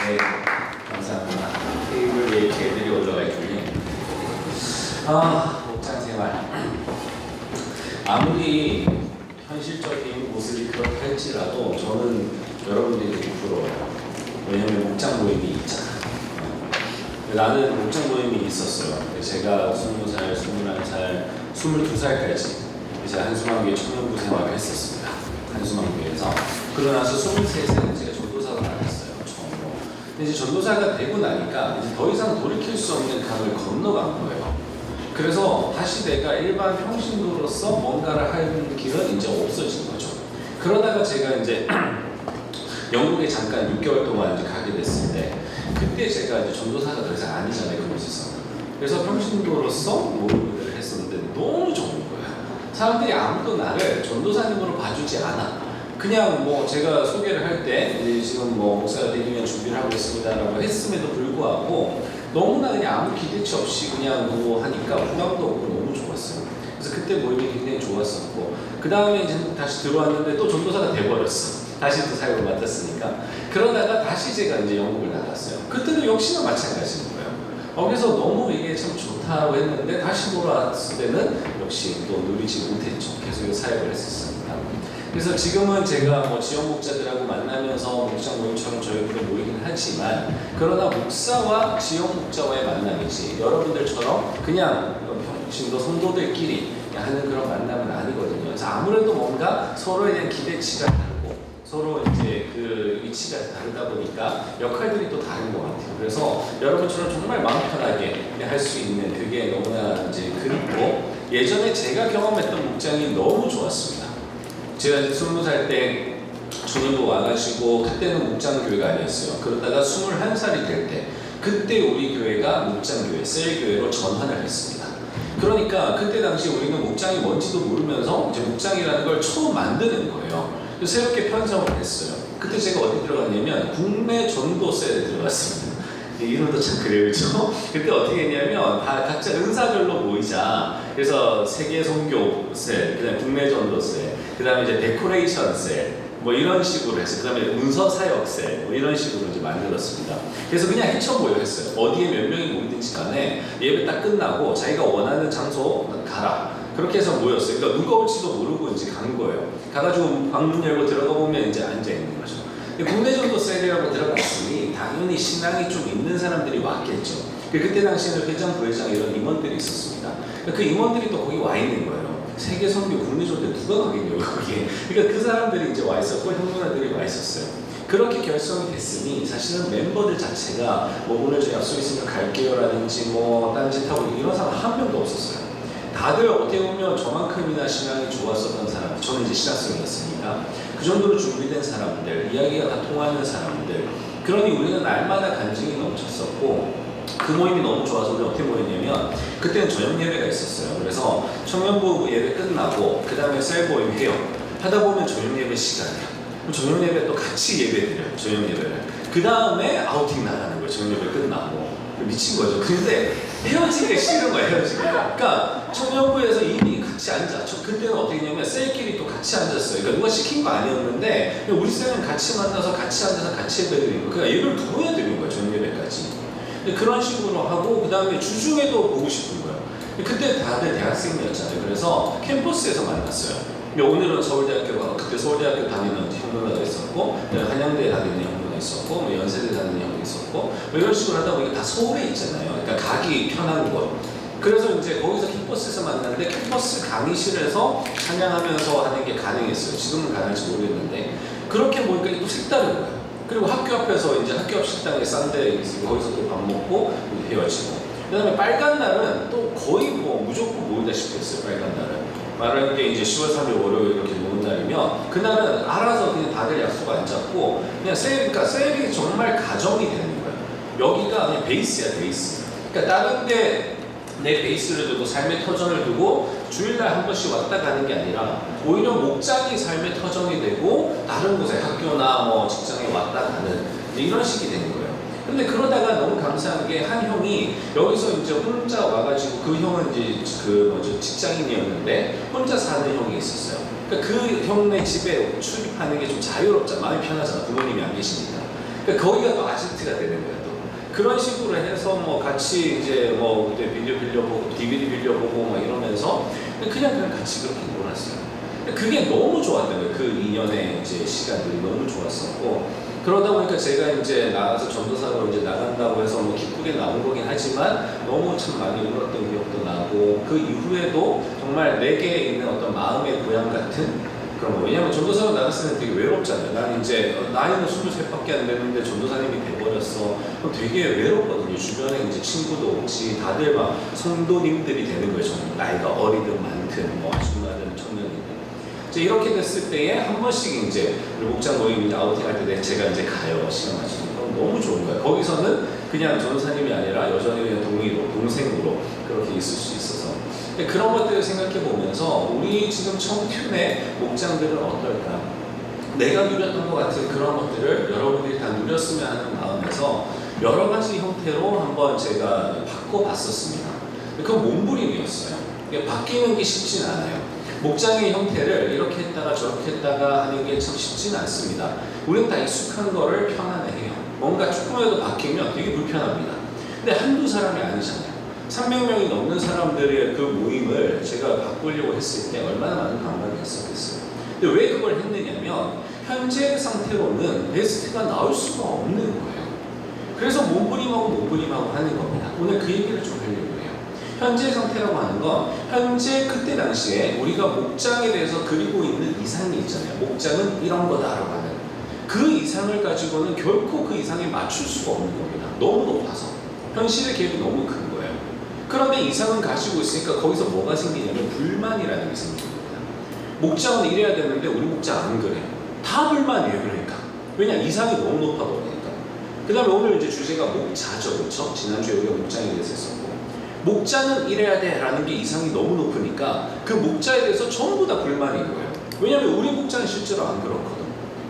네, 감사합니다. 테이블 위에 개들이 올라가 있군요. 목장 생활. 아무리 현실적인 모습이 그렇다 할지라도 저는 여러분들이 되게 부러워요. 왜냐면 목장 모임이 있잖아요. 나는 목장 모임이 있었어요. 제가 20살, 21살, 22살까지 이제 한수망교회 청년부 생활을 했었습니다. 한수망교회에서. 그러고 나서 23살에 제가 전도사로 나갔어요. 처음으로. 근데 이제 전도사가 되고 나니까 이제 더 이상 돌이킬 수 없는 강을 건너간 거예요. 그래서 다시 내가 일반 평신도로서 뭔가를 하는 길은 이제 없어진 거죠. 그러다가 제가 이제 영국에 잠깐 6개월 동안 이제 가게 됐을 때, 그때 제가 이제 전도사가 더 이상 아니잖아요, 그곳에서. 그래서 평신도로서 모든 일을 했었는데 너무 좋은 거예요. 사람들이 아무도 나를 전도사님으로 봐주지 않아. 그냥 뭐 제가 소개를 할 때 지금 뭐 목사가 되기 위한 준비를 하고 있습니다라고 했음에도 불구하고 너무나 그냥 아무 기대치 없이 그냥 뭐 하니까 부담도 없고 너무 좋았어요. 그래서 그때 모임이 굉장히 좋았었고, 그 다음에 이제 다시 들어왔는데 또 전도사가 돼버렸어. 다시 또 사역을 맡았으니까. 그러다가 다시 제가 이제 영국을 나갔어요. 그때도 역시나 마찬가지인 거예요. 그래서 너무 이게 참 좋다고 했는데 다시 돌아왔을 때는 역시 또 누리지 못했죠. 계속 사역을 했었습니다. 그래서 지금은 제가 뭐 지역 목자들하고 만나면서 목장 모임처럼 저희들도 모이긴 하지만, 그러나 목사와 지역 목자와의 만남이지 여러분들처럼 그냥 평신도 성도들끼리 하는 그런 만남은 아니거든요. 그래서 아무래도 뭔가 서로에 대한 기대치가 다르고 서로 이제 그 위치가 다르다 보니까 역할들이 또 다른 것 같아요. 그래서 여러분처럼 정말 마음 편하게 할 수 있는 그게 너무나 이제 그립고, 예전에 제가 경험했던 목장이 너무 좋았습니다. 제가 이제 20살 때 청년부 와가지고, 그때는 목장교회가 아니었어요. 그러다가 21살이 될 때, 그때 우리 교회가 목장교회, 셀교회로 전환을 했습니다. 그러니까 그때 당시 우리는 목장이 뭔지도 모르면서 이제 목장이라는 걸 처음 만드는 거예요. 그래서 새롭게 편성을 했어요. 그때 제가 어디 들어갔냐면 국내 전도셀에 들어갔습니다. 이름도 참 그래요, 그렇죠? 그때 어떻게 했냐면 다 각자 은사별로 모이자. 그래서 세계 선교셀, 그다음에 국내 전도셀, 그다음에 이제 데코레이션 셀, 뭐 이런 식으로 해서, 그다음에 문서 사역셀, 뭐 이런 식으로 이제 만들었습니다. 그래서 그냥 헤쳐 모여 했어요. 어디에 몇 명이 모이든지 간에 예배 딱 끝나고 자기가 원하는 장소 가라. 그렇게 해서 모였어요. 그러니까 누가 올지도 모르고 이제 간 거예요. 가가지고 방문 열고 들어가 보면 이제 앉아 있는 거죠. 국내 전도셀이라고 들어갔으니 당연히 신앙이 좀 있는 사람들이 왔겠죠. 그때 당시에는 회장, 부회장 이런 임원들이 있었습니다. 그 임원들이 또 거기 와 있는 거예요. 세계 선교 국내 전도에 누가 가겠냐고 거기에. 그러니까 그 사람들이 이제 와 있었고 형제들이 와 있었어요. 그렇게 결성이 됐으니 사실은 멤버들 자체가 뭐 오늘 저 약속 있으니까 갈게요라든지 뭐 딴짓하고 이런 사람 한 명도 없었어요. 다들 어떻게 보면 저만큼이나 신앙이 좋았었던 사람, 저는 이제 신학생이었으니까 그 정도로 준비된 사람들, 이야기가 다 통하는 사람들. 그러니 우리는 날마다 간증이 넘쳤었고, 그 모임이 너무 좋아서 우리 어떻게 모였냐면, 그때는 저녁 예배가 있었어요. 그래서 청년부 예배 끝나고 그 다음에 셀 모임 해요. 하다 보면 저녁 예배 시간이야. 저녁 예배 또 같이 예배 드려요. 저녁 예배를. 그 다음에 아우팅 나가는 거예요. 저녁 예배 끝나고. 미친 거죠. 근데 헤어지기가 싫은 거예요, 헤어지기가. 그러니까 청년부에서 이미 같이 앉아. 그때는 어떻게 했냐면 셀끼리 또 같이 앉았어요. 그러니까 누가 시킨 거 아니었는데 우리 셀은 같이 만나서 같이 앉아서 같이 예배 드리는 거예요. 그러니까 예배를 2번이나 드리는 거예요, 저녁 예배까지. 그런 식으로 하고, 그 다음에 주중에도 보고 싶은 거예요. 그때 다들 대학생이었잖아요. 그래서 캠퍼스에서 만났어요. 오늘은 서울대학교 가고, 그때 서울대학교 다니는 형제가 있었고, 한양대 다니는 형제가 있었고, 뭐 연세대 다니는 형이 있었고, 뭐 이런 식으로 하다 보니까 다 서울에 있잖아요. 그러니까 가기 편한 곳. 그래서 이제 거기서 캠퍼스에서 만났는데, 캠퍼스 강의실에서 찬양하면서 하는 게 가능했어요. 지금은 가능할지 모르겠는데, 그렇게 보니까 또 색다른 거예요. 그리고 학교 앞에서 이제 학교 앞 식당에 싼 데 있으면 거기서 또 밥 먹고 헤어지고. 그 다음에 빨간 날은 또 거의 뭐 무조건 모이다시피 했어요. 빨간 날은. 말하는 게 이제 10월 3일 월요일 이렇게 노는 날이면, 그날은 알아서 그냥 다들 약속 안 잡고 그냥 그러니까 셀이 정말 가정이 되는 거예요. 여기가 그냥 베이스야, 베이스. 그러니까 다른 데 내 베이스를 두고 삶의 터전을 두고 주일날 한 번씩 왔다 가는 게 아니라 오히려 목장이 삶의 터전이 되고 다른 곳에 학교나 뭐 직장에 왔다 가는 이런 식이 되는 거예요. 근데 그러다가 너무 감사한 게 한 형이 여기서 이제 혼자 와가지고, 그 형은 이제 그 뭐죠, 직장인이었는데 혼자 사는 형이 있었어요. 그러니까 그 형네 집에 출입하는 게 좀 자유롭잖아, 마음이 편하잖아, 부모님이 안 계시니까. 그러니까 거기가 또 아지트가 되는 거야 또. 그런 식으로 해서 뭐 같이 이제 뭐 그때 비디오 빌려보고 DVD 빌려보고 막 이러면서 그냥 같이 그렇게 놀았어요. 그게 너무 좋았던 거예요. 그 2년의 이제 시간들이 너무 좋았었고. 그러다 보니까 제가 이제 나가서 전도사로 이제 나간다고 해서 뭐 기쁘게 나온 거긴 하지만 너무 참 많이 울었던 기억도 나고, 그 이후에도 정말 내게 있는 어떤 마음의 고향 같은 그런 거. 왜냐면 전도사로 나갔을 때 되게 외롭잖아요. 난 이제 나이는 23밖에 안 됐는데 전도사님이 돼버렸어. 그럼 되게 외롭거든요. 주변에 이제 친구도 없이 다들 막 성도님들이 되는 거예요. 저는 나이가 어리든 많든 뭐 아줌마든 청년이든. 이제 이렇게 됐을 때에 한 번씩 이제 목장 모임 아우팅할 때 제가 이제 가요. 시간 맞추는 거 너무 좋은 거예요. 거기서는 그냥 전도사님이 아니라 여전히 그냥 동생으로 그렇게 있을 수 있어서. 그런 것들을 생각해 보면서 우리 지금 청춘의 목장들은 어떨까? 내가 누렸던 것 같은 그런 것들을 여러분들이 다 누렸으면 하는 마음에서 여러 가지 형태로 한번 제가 바꿔봤었습니다. 그건 몸부림이었어요. 바뀌는 게 쉽진 않아요. 목장의 형태를 이렇게 했다가 저렇게 했다가 하는 게 참 쉽지는 않습니다. 우리는 다 익숙한 거를 편안해해요. 뭔가 조금이라도 바뀌면 되게 불편합니다. 근데 한두 사람이 아니잖아요. 300명이 넘는 사람들의 그 모임을 제가 바꾸려고 했을 때 얼마나 많은 감각이 있었겠어요. 근데 왜 그걸 했느냐면 현재 상태로는 베스트가 나올 수가 없는 거예요. 그래서 몸부림하고 하는 겁니다. 오늘 그 얘기를 좀 하려고 해요. 현재 상태라고 하는 건 현재 그때 당시에 우리가 목장에 대해서 그리고 있는 이상이 있잖아요. 목장은 이런 거다라고 하는 그 이상을 가지고는 결코 그 이상에 맞출 수가 없는 겁니다. 너무 높아서 현실의 갭이 너무 큰 거예요. 그런데 이상은 가지고 있으니까 거기서 뭐가 생기냐면 불만이라는 게 생깁니다. 목장은 이래야 되는데 우리 목장 안 그래. 다 불만이에요. 그러니까. 왜냐? 이상이 너무 높아 보니까. 그 다음에 오늘 이제 주제가 목자죠. 그렇죠? 지난주에 우리가 목장에 대해서 했었고, 목자는 이래야 돼 라는 게 이상이 너무 높으니까 그 목자에 대해서 전부 다 불만인 거예요. 왜냐하면 우리 목자는 실제로 안 그렇거든.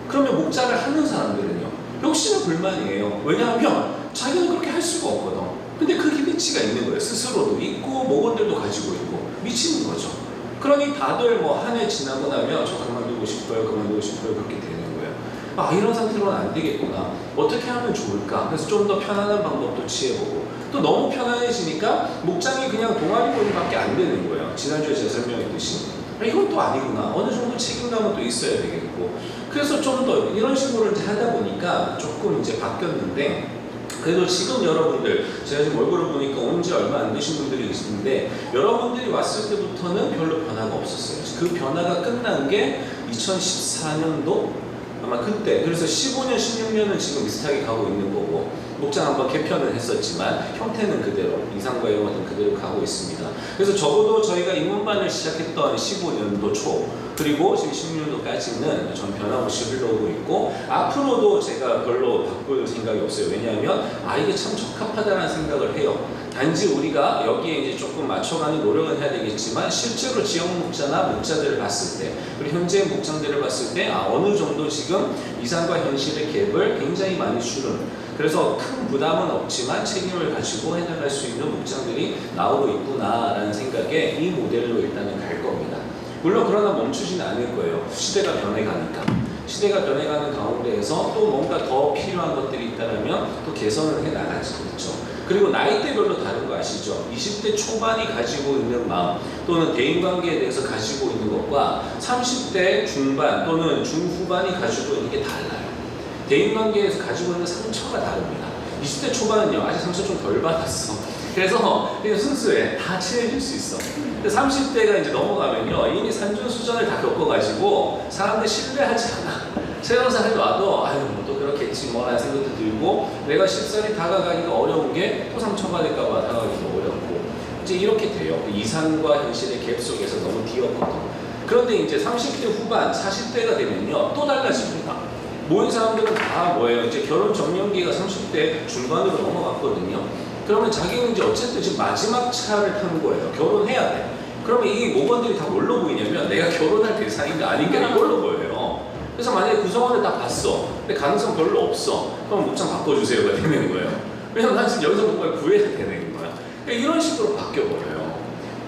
그러면 목자를 하는 사람들은요 역시나 불만이에요. 왜냐하면 자기는 그렇게 할 수가 없거든. 근데 그 기대치가 있는 거예요. 스스로도 있고 목원들도 가지고 있고 미치는 거죠. 그러니 다들 뭐 한 해 지나고 나면 저 그만두고 싶어요 그렇게 되는 거예요. 아, 이런 상태로는 안 되겠구나. 어떻게 하면 좋을까? 그래서 좀 더 편안한 방법도 취해보고, 또 너무 편안해지니까 목장이 그냥 동아리 모임밖에 안 되는 거예요. 지난주에 제가 설명했듯이 이건 또 아니구나. 어느 정도 책임감은 또 있어야 되겠고, 그래서 좀 더 이런 식으로 이제 하다 보니까 조금 이제 바뀌었는데, 그래도 지금 여러분들, 제가 지금 얼굴을 보니까 온 지 얼마 안 되신 분들이 있는데, 여러분들이 왔을 때부터는 별로 변화가 없었어요. 그 변화가 끝난 게 2014년도? 아마 그때. 그래서 15년, 16년은 지금 비슷하게 가고 있는 거고, 목장 한번 개편을 했었지만 형태는 그대로, 이상과 이런 것들은 그대로 가고 있습니다. 그래서 적어도 저희가 입문반을 시작했던 15년도 초, 그리고 지금 16년도까지는 전 변함없이 흘러오고 있고, 앞으로도 제가 별로 바꿀 생각이 없어요. 왜냐하면 이게 참 적합하다는 생각을 해요. 단지 우리가 여기에 이제 조금 맞춰가는 노력은 해야 되겠지만, 실제로 지역 목자나 목자들을 봤을 때, 그리고 현재 목장들을 봤을 때 어느 정도 지금 이상과 현실의 갭을 굉장히 많이 줄은, 그래서 큰 부담은 없지만 책임을 가지고 해나갈 수 있는 목장들이 나오고 있구나라는 생각에 이 모델로 일단은 갈 겁니다. 물론 그러나 멈추지는 않을 거예요. 시대가 변해가니까. 시대가 변해가는 가운데에서 또 뭔가 더 필요한 것들이 있다면 또 개선을 해나가지. 그렇죠? 그리고 나이대별로 다른 거 아시죠? 20대 초반이 가지고 있는 마음 또는 대인관계에 대해서 가지고 있는 것과 30대 중반 또는 중후반이 가지고 있는 게 달라요. 대인관계에서 가지고 있는 상처가 다릅니다. 20대 초반은요 아직 상처 좀 덜 받았어. 그래서 그냥 순수해. 다 친해질 수 있어. 근데 30대가 이제 넘어가면요 이미 산전수전을 다 겪어가지고 사람들 신뢰하지 않아. 새로운 사람이 와도 또 그렇겠지 뭐라는 생각도 들고, 내가 쉽사리 다가가기가 어려운 게 또 상처받을까봐 다가가기도 어렵고, 이제 이렇게 돼요. 이상과 현실의 갭 속에서 너무 뒤었거든. 그런데 이제 30대 후반, 40대가 되면요 또 달라집니다. 모인 사람들은 다 뭐예요? 이제 결혼 정년기가 30대 중반으로 넘어갔거든요. 그러면 자기는 이제 어쨌든 지금 마지막 차를 타는 거예요. 결혼해야 돼. 그러면 이 모건들이 다 뭘로 보이냐면 내가 결혼할 대상인가 아닌가 이걸로 보여요. 그래서 만약에 구성원을 딱 봤어. 근데 가능성 별로 없어. 그럼 목장 바꿔주세요가 되는 거예요. 왜냐면 난 지금 여기서 뭔가를 구해야 되는 거야. 그러니까 이런 식으로 바뀌어버려요.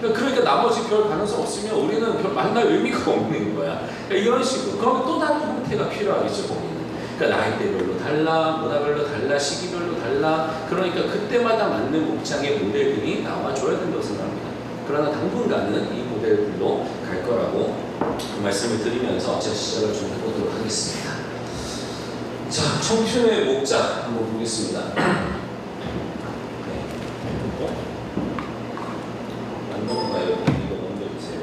그러니까 나머지 별 가능성 없으면 우리는 별 만날 의미가 없는 거야. 그러니까 이런 식으로. 그러면 또 다른 형태가 필요하겠죠, 거기는. 그러니까 나이대별로 달라, 문화별로 달라, 시기별로 달라. 그러니까 그때마다 맞는 목장의 모델들이 나와줘야 된다고 생각합니다. 그러나 당분간은 이 모델들로 갈 거라고 그 말씀을 드리면서 제가 시작을 좀 해보도록 하겠습니다. 자, 청춘의 목자 한번 보겠습니다. 안 넘어가요. 이거 넘겨주세요.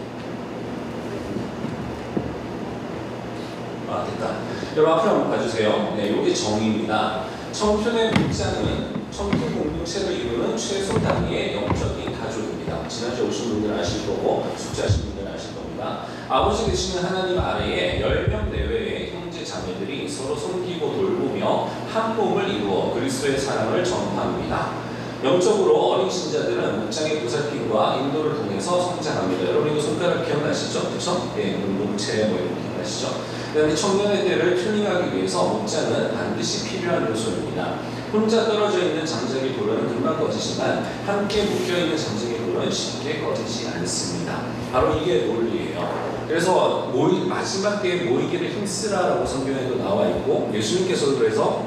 아, 됐다. 여러분 앞에 한번 봐주세요. 네, 이게 정의입니다. 청춘의 목자는 청춘 공동체를 이루는 최소 단위의 영적인 가족입니다. 지난주에 오신 분들은 아실 거고 숙제하신 분들은 아실 겁니다. 아버지 되시는 하나님 아래에 10명 내외의 형제 자매들이 서로 섬기고 돌보며 한 몸을 이루어 그리스도의 사랑을 전파합니다. 영적으로 어린 신자들은 목장의 보살핌과 인도를 통해서 성장합니다. 여러분 이거 손가락 기억나시죠? 그렇죠? 네, 공동체 뭐 이런 거 기억나시죠? 그다음에 청년의들을 튜닝하기 위해서 목장은 반드시 필요한 요소입니다. 혼자 떨어져 있는 장작의 돌은 금방 꺼지지만 함께 묶여있는 장작의 돌은 쉽게 꺼지지 않습니다. 바로 이게 논리예요. 그래서 마지막 때에 모이기를 힘쓰라라고 성경에도 나와 있고 예수님께서도 그래서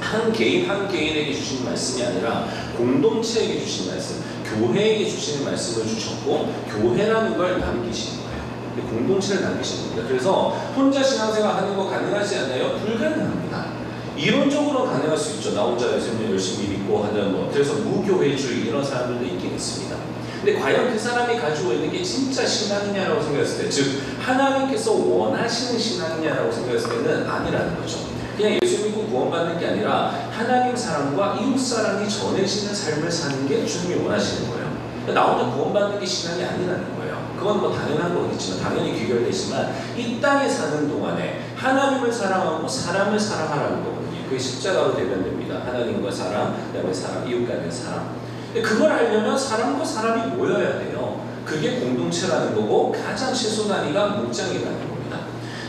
한 개인 한 개인에게 주시는 말씀이 아니라 공동체에게 주신 말씀, 교회에게 주시는 말씀을 주셨고 교회라는 걸 남기신 거예요. 공동체를 남기신 겁니다. 그래서 혼자 신앙생활 하는 거 가능하지 않나요? 불가능합니다. 이론적으로 가능할 수 있죠. 나 혼자 예수님 열심히 믿고 하는 뭐 그래서 무교회주의 이런 사람들도 있긴 있습니다. 근데 과연 그 사람이 가지고 있는 게 진짜 신앙이냐라고 생각했을 때, 즉 하나님께서 원하시는 신앙이냐라고 생각했을 때는 아니라는 거죠. 그냥 예수 믿고 구원받는 게 아니라 하나님 사람과 이웃 사람이 전해지는 삶을 사는 게 주님이 원하시는 거예요. 나 혼자 구원받는 게 신앙이 아니라는 거예요. 그건 뭐 당연한 거겠지만 당연히 귀결되지만 이 땅에 사는 동안에 하나님을 사랑하고 사람을 사랑하라는 거거든요. 그게 십자가로 대변됩니다. 하나님과 사람, 그다음에 사람, 이웃 간의 사람. 그걸 하려면 사람과 사람이 모여야 돼요. 그게 공동체라는 거고 가장 최소 단위가 목장이라는 겁니다.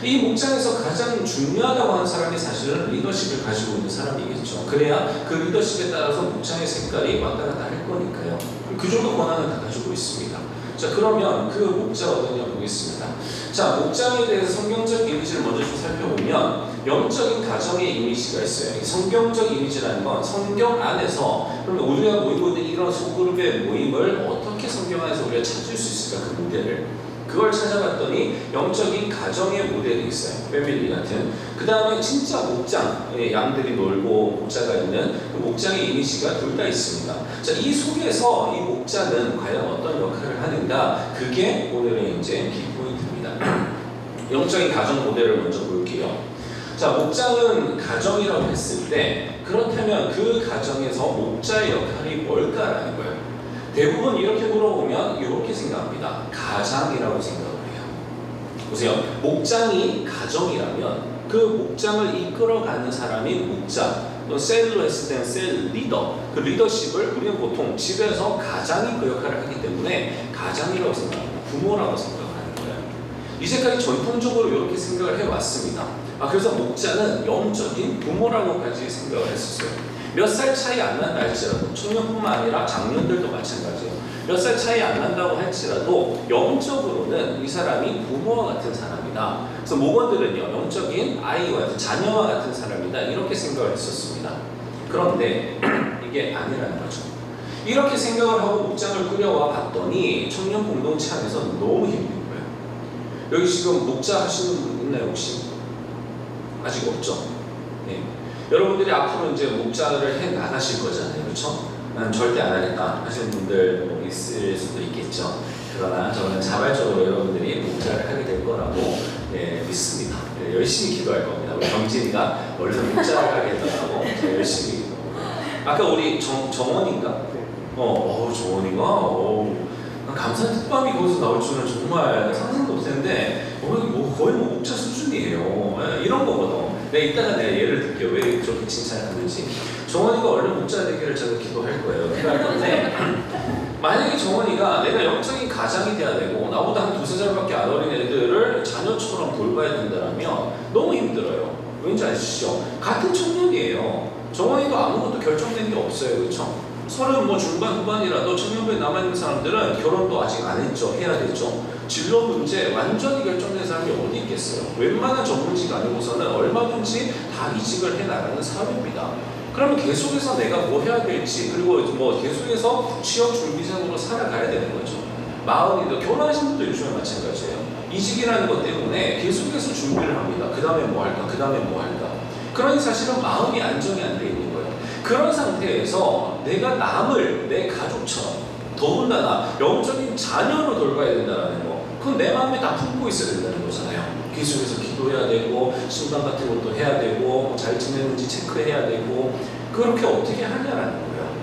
이 목장에서 가장 중요하다고 하는 사람이 사실은 리더십을 가지고 있는 사람이겠죠. 그래야 그 리더십에 따라서 목장의 색깔이 왔다 갔다 할 거니까요. 그 정도 권한을 다 가지고 있습니다. 자, 그러면 그 목자가 어떠냐 보겠습니다. 자, 목장에 대해서 성경적 이미지를 먼저 좀 살펴보면 영적인 가정의 이미지가 있어요. 성경적 이미지라는 건 성경 안에서 그러면 우리가 모이고 있는 이런 소그룹의 모임을 어떻게 성경 안에서 우리가 찾을 수 있을까 그 모델을 그걸 찾아봤더니 영적인 가정의 모델이 있어요. 패밀리 같은. 그 다음에 진짜 목장, 양들이 놀고 목자가 있는 그 목장의 이미지가 둘 다 있습니다. 자, 이 속에서 이 목자는 과연 어떤 역할을 하는가? 그게 오늘의 이제 키포인트입니다. 영적인 가정 모델을 먼저 볼게요. 자, 목장은 가정이라고 했을 때 그렇다면 그 가정에서 목자의 역할이 뭘까라는 거예요. 대부분 이렇게 물어보면 이렇게 생각합니다. 가장이라고 생각을 해요. 보세요. 목장이 가정이라면 그 목장을 이끌어가는 사람이 목자, 셀로 했을 때는 셀 리더, 그 리더십을 우리는 보통 집에서 가장이 그 역할을 하기 때문에 가장이라고 생각합니다. 부모라고 생각하는 거예요. 이제까지 전통적으로 이렇게 생각을 해왔습니다. 그래서 목자는 영적인 부모라고까지 생각을 했었어요. 몇 살 차이 안 난다 할지라도 청년뿐만 아니라 장년들도 마찬가지예요. 몇 살 차이 안 난다고 할지라도 영적으로는 이 사람이 부모와 같은 사람이다. 그래서 목원들은요 영적인 아이와 같은 자녀와 같은 사람이다 이렇게 생각을 했었습니다. 그런데 이게 아니라는 거죠. 이렇게 생각을 하고 목장을 꾸려와 봤더니 청년 공동체 안에서 너무 힘든 거예요. 여기 지금 목자 하시는 분 있나요 혹시? 아직 없죠? 네. 여러분들이 앞으로 이제 목자를 해 나가실 거잖아요. 그렇죠? 난 절대 안 하겠다 하시는 분들 뭐 있을 수도 있겠죠. 그러나 저는 자발적으로 여러분들이 목자를 하게 될 거라고 믿습니다. 열심히 기도할 겁니다. 우리 경진이가 원래 목자를 하겠다고 열심히 기도하고. 아까 우리 정원인가? 정원이가 감사 특방이 거기서 나올 줄은 정말 상상도 못했는데 거의 목자 수준이에요. 이런 거거든. 이따가 내가 예를 들게요. 왜 저렇게 칭찬하는지. 정원이가 얼른 목자 되기를 제가 기도할 거예요. 기도할 건데 만약에 정원이가 내가 영적인 가장이 돼야 되고 나보다 한 2-3살밖에 안 어린 애들을 자녀처럼 돌봐야 된다면 너무 힘들어요. 왠지 아시죠? 같은 청년이에요. 정원이도 아무것도 결정된 게 없어요. 그렇죠? 30 중반 후반이라도 청년부에 남아있는 사람들은 결혼도 아직 안 했죠. 해야 되죠. 진로 문제 완전히 결정된 사람이 어디 있겠어요? 웬만한 전문직 아니고서는 얼마든지 다 이직을 해나가는 사회입니다. 그러면 계속해서 내가 뭐 해야 될지, 그리고 뭐 계속해서 취업 준비생으로 살아가야 되는 거죠. 마흔이 결혼하신 분도 요즘에 마찬가지예요. 이직이라는 것 때문에 계속해서 준비를 합니다. 그 다음에 뭐 할까? 그 다음에 뭐 할까? 그러니 사실은 마음이 안정이 안 돼 있는 거예요. 그런 상태에서 내가 남을 내 가족처럼, 더군다나 영적인 자녀로 돌봐야 된다는 거, 그건 내 마음에 다 품고 있어야 된다는 거잖아요. 계속해서 기도해야 되고, 신방 같은 것도 해야 되고, 잘 지내는지 체크해야 되고, 그렇게 어떻게 하냐라는 거예요.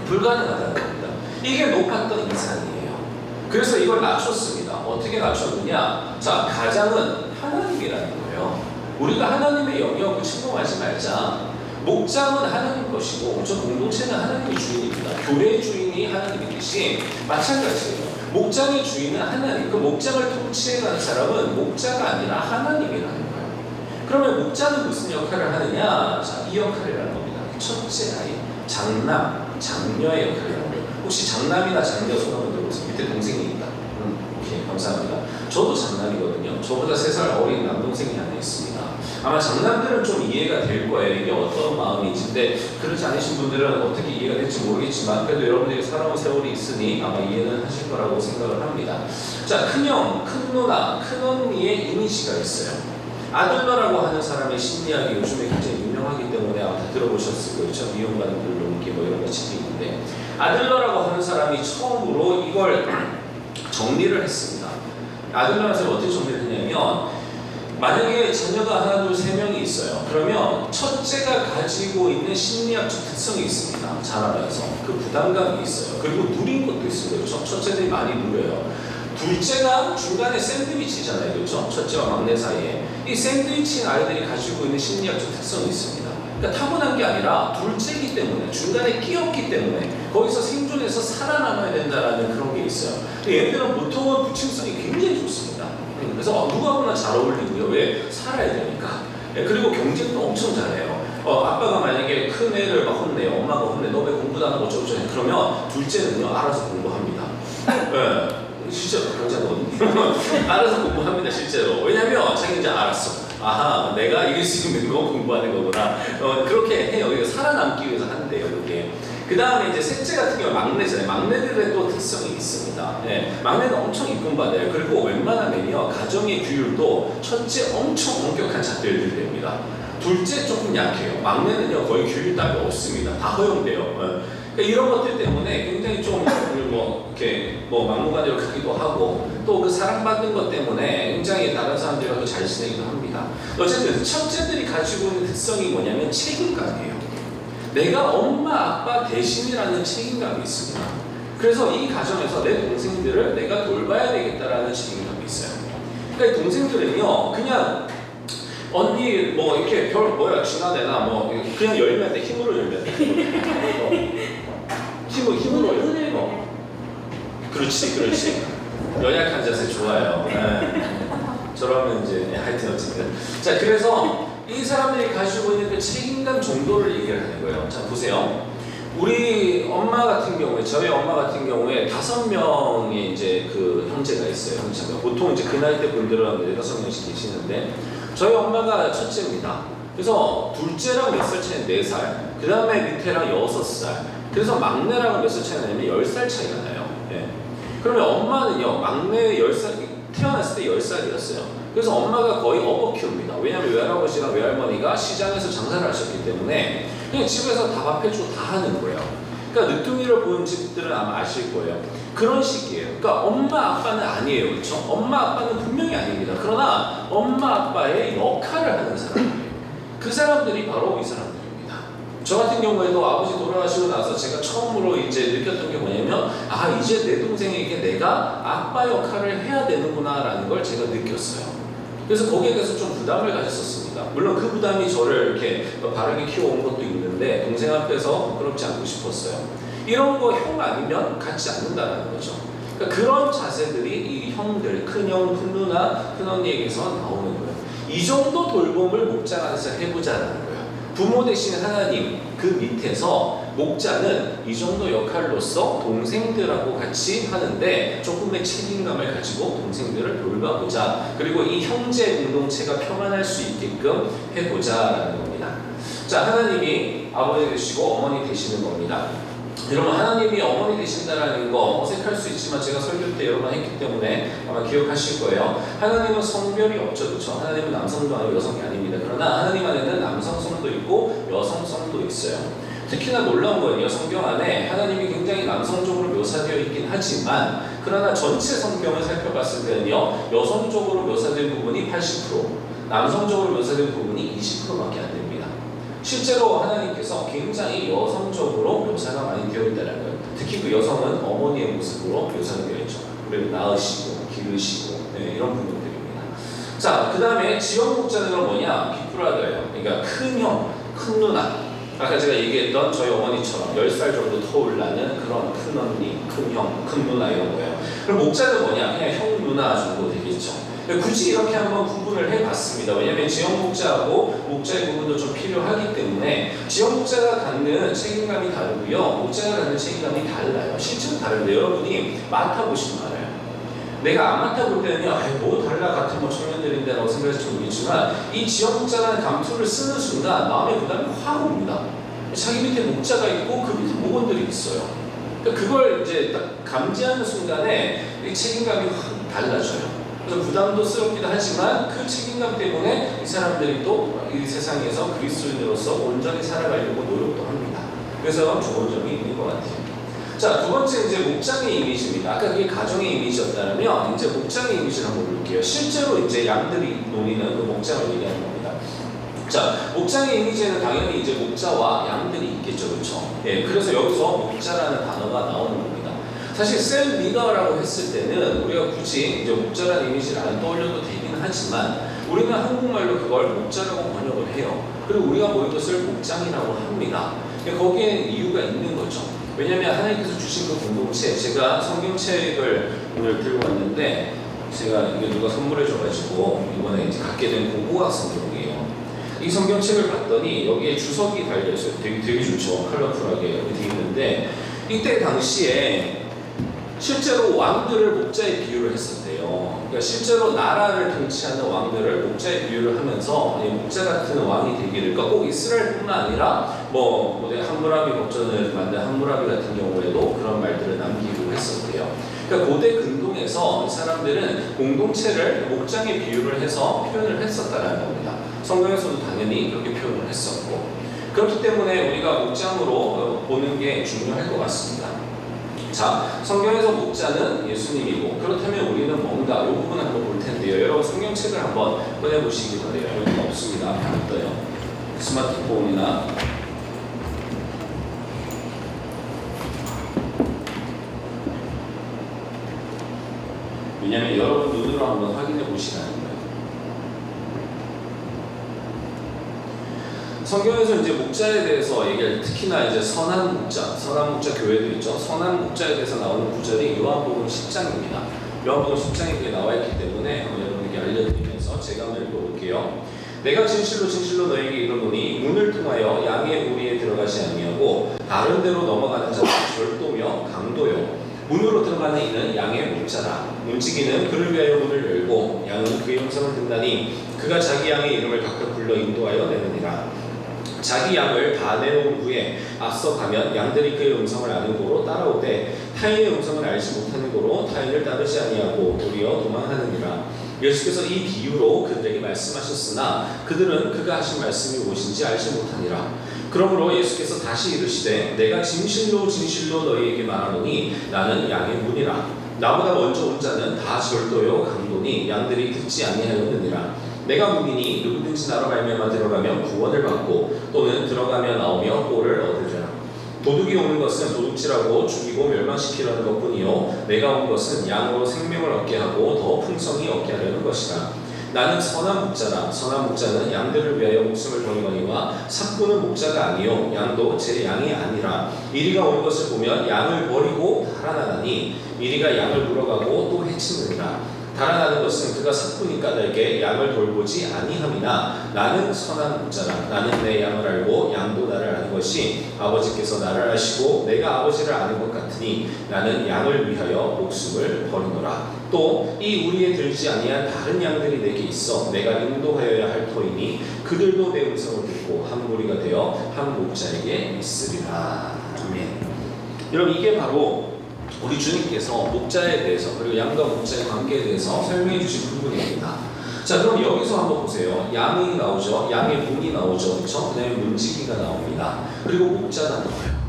불가능하다는 겁니다. 이게 높았던 이상이에요. 그래서 이걸 낮췄습니다. 어떻게 낮췄느냐? 자, 가장은 하나님이라는 거예요. 우리가 하나님의 영역을 침범하지 말자. 목장은 하나님 것이고, 저 공동체는 하나님의 주인입니다. 교회의 주인이 하나님이듯이 마찬가지예요. 목장의 주인은 하나님. 그 목장을 통치해가는 사람은 목자가 아니라 하나님이라는 거예요. 그러면 목자는 무슨 역할을 하느냐? 자, 이 역할이라는 겁니다. 첫째 아이, 장남, 장녀의 역할이라는 거예요. 혹시 장남이나 장녀 손 한번 들어보세요. 밑에 동생이 있다. 오케이, 감사합니다. 저도 장남이거든요. 저보다 3살 어린 남동생이 하나 있습니다. 아마 장남들은 좀 이해가 될 거예요. 이게 어떤 마음인지. 근데 그렇지 않으신 분들은 어떻게 이해가 될지 모르겠지만, 그래도 여러분들이 살아온 세월이 있으니 아마 이해는 하실 거라고 생각을 합니다. 자, 큰형, 큰누나, 큰언니의 이미지가 있어요. 아들러라고 하는 사람의 심리학이 요즘에 굉장히 유명하기 때문에 아마 다 들어보셨을 거예요. 그렇죠? 미용가는 불러오기 뭐 이런 거 책이 있는데, 아들러라고 하는 사람이 처음으로 이걸 정리를 했습니다. 아들러라는 사람이 어떻게 정리를 했냐면, 만약에 자녀가 하나, 둘, 3명이 있어요. 그러면 첫째가 가지고 있는 심리학적 특성이 있습니다. 자라면서 그 부담감이 있어요. 그리고 누린 것도 있어요. 그렇죠? 첫째들이 많이 누려요. 둘째가 중간에 샌드위치잖아요. 그렇죠? 첫째와 막내 사이에 이 샌드위치인 아이들이 가지고 있는 심리학적 특성이 있습니다. 그러니까 타고난 게 아니라 둘째이기 때문에, 중간에 끼었기 때문에 거기서 생존해서 살아남아야 된다는 그런 게 있어요. 얘네들은 보통은 부침성이 굉장히 좋습니다. 그래서 누구하고나 잘 어울리고요. 왜? 살아야 되니까. 그리고 경쟁도 엄청 잘해요. 아빠가 만약에 큰 애를 막 혼내요. 엄마가 혼내. 너 왜 공부도 안 하고 어쩌고저쩌고 해. 그러면 둘째는요, 알아서 공부합니다. 네. 실제로 경쟁거든요. 알아서 공부합니다, 실제로. 왜냐면 자기 이제 알았어. 아하, 내가 이길 수 있는 거 공부하는 거구나. 그렇게 해요. 이거 살아남기 위해서 한대요, 그게. 그 다음에 이제 셋째 같은 경우 막내잖아요. 막내들의 또 특성이 있습니다. 네, 막내는 엄청 이쁨 받아요. 그리고 웬만하면요, 가정의 규율도 첫째 엄청 엄격한 잣들들이 됩니다. 둘째 조금 약해요. 막내는요, 거의 규율 따위 없습니다. 다 허용돼요. 그러니까 이런 것들 때문에 굉장히 좀 이렇게 막무가내로 가기도 하고, 또 그 사랑받는 것 때문에 굉장히 다른 사람들과 잘 지내기도 합니다. 어쨌든 첫째들이 가지고 있는 특성이 뭐냐면 책임감이에요. 내가 엄마, 아빠 대신이라는 책임감이 있습니다. 그래서 이 가정에서 내 동생들을 내가 돌봐야 되겠다라는 책임감이 있어요. 그러니까 이 동생들은요, 그냥 언니 뭐 이렇게 별 뭐야 지나내나 뭐 그냥 열면 돼. 힘으로 열면 돼. 힘으로 열면. 그렇지. 연약한 자세 좋아요. 네. 저러면 이제 하여튼 어쨌든. 자, 그래서 이 사람들이 가지고 있는 그 책임감 정도를 얘기를 하는 거예요. 자, 보세요. 우리 엄마 같은 경우에, 저희 엄마 같은 경우에 5명의 이제 그 형제가 있어요. 형제가. 보통 이제 그 나이 때 분들은 6명씩 계시는데, 저희 엄마가 첫째입니다. 그래서 둘째랑 몇 살 차이는 4살, 그 다음에 밑에랑 6살, 그래서 막내랑 몇 살 차이가 나냐면 10살 차이가 나요. 예. 그러면 엄마는요, 막내 10살, 태어났을 때 10살이었어요. 그래서 엄마가 거의 업어 키웁니다. 왜냐하면 외할아버지랑 외할머니가 시장에서 장사를 하셨기 때문에 그냥 집에서 다 밥 해주고 다 하는 거예요. 그러니까 늦둥이를 보는 집들은 아마 아실 거예요. 그런 식이에요. 그러니까 엄마 아빠는 아니에요. 그렇죠? 엄마 아빠는 분명히 아닙니다. 그러나 엄마 아빠의 역할을 하는 사람이에요. 그 사람들이 바로 이 사람들입니다. 저 같은 경우에도 아버지 돌아가시고 나서 제가 처음으로 이제 느꼈던 게 뭐냐면, 아, 이제 내 동생에게 내가 아빠 역할을 해야 되는구나라는 걸 제가 느꼈어요. 그래서 거기에 대해서 좀 부담을 가졌었습니다. 물론 그 부담이 저를 이렇게 바르게 키워온 것도 있는데, 동생 앞에서 부끄럽지 않고 싶었어요. 이런 거 형 아니면 갖지 않는다는 거죠. 그러니까 그런 자세들이 이 형들, 큰형, 큰누나, 큰언니에게서 나오는 거예요. 이 정도 돌봄을 목장 안에서 해보자는 거예요. 부모 대신 하나님 그 밑에서 목자는 이 정도 역할로서 동생들하고 같이 하는데 조금의 책임감을 가지고 동생들을 돌봐보자. 그리고 이 형제 공동체가 평안할 수 있게끔 해보자라는 겁니다. 자, 하나님이 아버지 되시고 어머니 되시는 겁니다. 여러분, 하나님이 어머니 되신다라는 거 어색할 수 있지만 제가 설교 때 여러 번 했기 때문에 아마 기억하실 거예요. 하나님은 성별이 없죠, 그렇죠? 하나님은 남성도 아니고 여성이 아닙니다. 그러나 하나님 안에는 남성성도 있고 여성성도 있어요. 특히나 놀라운 거는요, 성경 안에 하나님이 굉장히 남성적으로 묘사되어 있긴 하지만 그러나 전체 성경을 살펴봤을 때는요, 여성적으로 묘사된 부분이 80%, 남성적으로 묘사된 부분이 20%밖에 안 됩니다. 실제로 하나님께서 굉장히 여성적으로 묘사가 많이 되어 있다는 거예요. 특히 그 여성은 어머니의 모습으로 묘사가 되어 있죠. 우리를 낳으시고 기르시고 이런 부분들입니다. 자, 그 다음에 지역 목자는 뭐냐? 빅브라더예요. 그러니까 큰 형, 큰 누나. 아까 제가 얘기했던 저희 어머니처럼 10살 정도 터울라는 그런 큰 언니, 큰 형, 큰 누나 이런 거예요. 그럼 목자는 뭐냐? 그냥 형, 누나 정도 되겠죠. 굳이 이렇게 한번 구분을 해봤습니다. 왜냐하면 지역 목자하고 목자의 부분도 좀 필요하기 때문에 지역 목자가 갖는 책임감이 다르고요, 목자가 갖는 책임감이 달라요. 실제로 다른데 여러분이 맡아보시면 알아요. 내가 안 맡아볼 때는요, 뭐 달라, 같은 뭐 청년들인데 라고 생각할 수 있지만 이 지역 목자라는 감투를 쓰는 순간 마음의 부담이 확 옵니다. 자기 밑에 목자가 있고 그 밑에 목원들이 있어요. 그러니까 그걸 이제 딱 감지하는 순간에 이 책임감이 확 달라져요. 그래서 부담도스럽기도 하지만 그 책임감 때문에 이 사람들이 또 이 세상에서 그리스도인으로서 온전히 살아가려고 노력도 합니다. 그래서 좋은 점이 있는 것 같아요. 자, 두 번째 이제 목장의 이미지입니다. 아까 그게 가정의 이미지였다면 이제 목장의 이미지를 한번 볼게요. 실제로 이제 양들이 노리는 그 목장을 얘기하는 겁니다. 자, 목장의 이미지에는 당연히 이제 목자와 양들이 있겠죠, 그렇죠? 예, 그래서 여기서 목자라는 단어가 나오는 겁니다. 사실 셀 리더라고 했을 때는 우리가 굳이 이제 목자라는 이미지를 안 떠올려도 되긴 하지만 우리는 한국말로 그걸 목자라고 번역을 해요. 그리고 우리가 뭐 이것을 목장이라고 합니다. 거기에 이유가 있는 거죠. 왜냐하면 하나님께서 주신 그 공동체, 제가 성경책을 오늘 들고 왔는데 제가 이게 누가 선물해 줘가지고 이번에 이제 갖게 된 고고학 성경이에요. 이 성경책을 봤더니 여기에 주석이 달려있어요. 되게 좋죠. 컬러풀하게 이렇게 되어 있는데 이때 당시에 실제로 왕들을 목자에 비유를 했었대요. 그러니까 실제로 나라를 통치하는 왕들을 목자에 비유를 하면서 목자 같은 왕이 되기를, 그러니까 꼭 이스라엘뿐만 아니라 뭐 함무라비 법전을 만든 함무라비 같은 경우에도 그런 말들을 남기고 했었대요. 그러니까 고대 근동에서 이 사람들은 공동체를 목장에 비유를 해서 표현을 했었다는 겁니다. 성경에서도 당연히 그렇게 표현을 했었고, 그렇기 때문에 우리가 목장으로 보는 게 중요할 것 같습니다. 자, 성경에서 목자는 예수님이고, 그렇다면 우리는 뭔가 이 부분을 한번 볼 텐데요. 여러분 성경책을 한번 꺼내보시기 바래요. 여기 없습니다. 앞에 안 떠요. 스마트폰이나 왜냐하면 여러분 눈으로 한번 확인해 보시라는 거예요. 성경에서 이제 목자에 대해서 얘기할, 특히나 이제 선한 목자 교회도 있죠. 선한 목자에 대해서 나오는 구절이 요한복음 10장입니다. 요한복음 10장에 그게 나와 있기 때문에 여러분에게 알려드리면서 제가 한번 읽어볼게요. 내가 진실로 너에게 이르노니 문을 통하여 양의 무리에 들어가지 아니하고 다른 데로 넘어가는 자는 절도며 강도요. 문으로 들어가는 이는 양의 목자라. 문지기는 그를 위하여 문을 열고 양은 그의 음성을 듣나니 그가 자기 양의 이름을 각각 불러 인도하여 내느니라. 자기 양을 다 내놓은 후에 앞서 가면 양들이 그의 음성을 아는 고로 따라오되 타인의 음성을 알지 못하는 고로 타인을 따르지 아니하고 도리어 도망하느니라. 예수께서 이 비유로 그들에게 말씀하셨으나 그들은 그가 하신 말씀이 무엇인지 알지 못하니라. 그러므로 예수께서 다시 이르시되 내가 진실로 너희에게 말하노니 나는 양의 문이라. 나보다 먼저 온 자는 다 절도요 강도니 양들이 듣지 아니하였느니라. 내가 문이니 누구든지 나로 말미암아 들어가면 구원을 받고 또는 들어가며 나오며 꼴을 얻으리라. 도둑이 오는 것은 도둑질하고 죽이고 멸망시키려는 것뿐이요 내가 온 것은 양으로 생명을 얻게 하고 더 풍성히 얻게 하려는 것이라. 나는 선한 목자라. 선한 목자는 양들을 위하여 목숨을 버리거니와 삭구는 목자가 아니요 양도 제 양이 아니라. 이리가 온 것을 보면 양을 버리고 달아나나니 이리가 양을 물어가고 또 해치느니라. 달아나는 것은 그가 사꾼인 까닭에 양을 돌보지 아니함이나 나는 선한 목자라. 나는 내 양을 알고 양도 나를 아는 것이 아버지께서 나를 아시고 내가 아버지를 아는 것 같으니 나는 양을 위하여 목숨을 버리노라. 또 이 우리에 들지 아니한 다른 양들이 내게 있어 내가 인도하여야 할 터이니 그들도 내 음성을 듣고 한 무리가 되어 한 목자에게 있으리라. 아멘. 여러분, 이게 바로 우리 주님께서 목자에 대해서 그리고 양과 목자의 관계에 대해서 설명해 주신 부분입니다. 자, 그럼 여기서 한번 보세요. 양이 나오죠. 양의 문이 나오죠. 그렇죠? 그 다음에 문지기가 나옵니다. 그리고 목자가 나와요.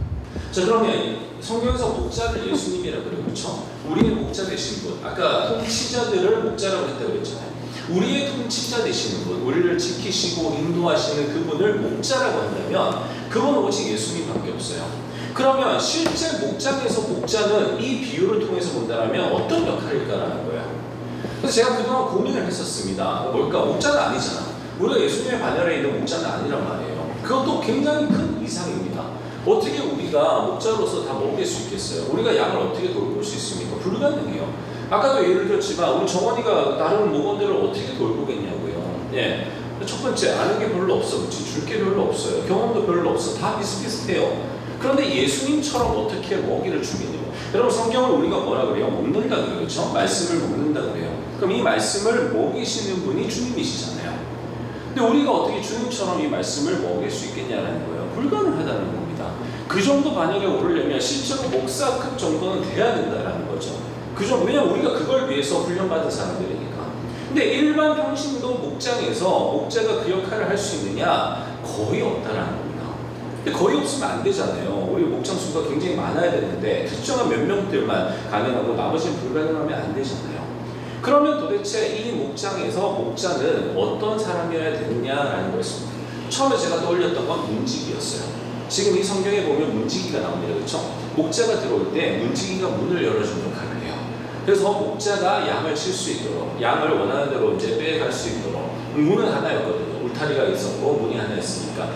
자, 그러면 성경에서 목자를 예수님이라고 그래요. 그렇죠? 우리의 목자 되신 분, 아까 통치자들을 목자라고 했다고 그랬잖아요. 우리의 통치자 되시는 분, 우리를 지키시고 인도하시는 그분을 목자라고 한다면 그건 오직 예수님밖에 없어요. 그러면 실제 목장에서 목자는 이 비유를 통해서 본다면 어떤 역할일까라는 거예요. 그래서 제가 그동안 고민을 했었습니다. 뭘까? 목자는 아니잖아. 우리가 예수님의 반열에 있는 목자는 아니란 말이에요. 그것도 굉장히 큰 이상입니다. 어떻게 우리가 목자로서 다 먹일 수 있겠어요? 우리가 양을 어떻게 돌볼 수 있습니까? 불가능해요. 아까도 예를 들었지만 우리 정원이가 다른 목원들을 어떻게 돌보겠냐고요. 예. 첫 번째, 아는 게 별로 없어. 그렇지? 줄 게 별로 없어요. 경험도 별로 없어. 다 비슷비슷해요. 그런데 예수님처럼 어떻게 먹이를 주겠냐고. 여러분, 성경을 우리가 뭐라 그래요? 먹는다 그래요. 그렇죠? 말씀을 먹는다 그래요. 그럼 이 말씀을 먹이시는 분이 주님이시잖아요. 근데 우리가 어떻게 주님처럼 이 말씀을 먹일 수 있겠냐라는 거예요. 불가능하다는 겁니다. 그 정도 반열에 오르려면 실제로 목사급 정도는 돼야 된다라는 거죠. 왜냐면 우리가 그걸 위해서 훈련받은 사람들이니까. 근데 일반 평신도 목장에서 목자가 그 역할을 할 수 있느냐? 거의 없다라는 겁니다. 근데 거의 없으면 안 되잖아요. 우리 목장 수가 굉장히 많아야 되는데 특정한 몇 명들만 가능하고 나머지는 불가능하면 안 되잖아요. 그러면 도대체 이 목장에서 목자는 어떤 사람이어야 되느냐라는 거였습니다. 처음에 제가 떠올렸던 건 문지기였어요. 지금 이 성경에 보면 문지기가 나옵니다. 그렇죠? 목자가 들어올 때 문지기가 문을 열어주는 역할을 해요. 그래서 목자가 양을 칠 수 있도록, 양을 원하는 대로 이제 빼갈 수 있도록, 문은 하나였거든요. 울타리가 있었고 문이 하나였으니까,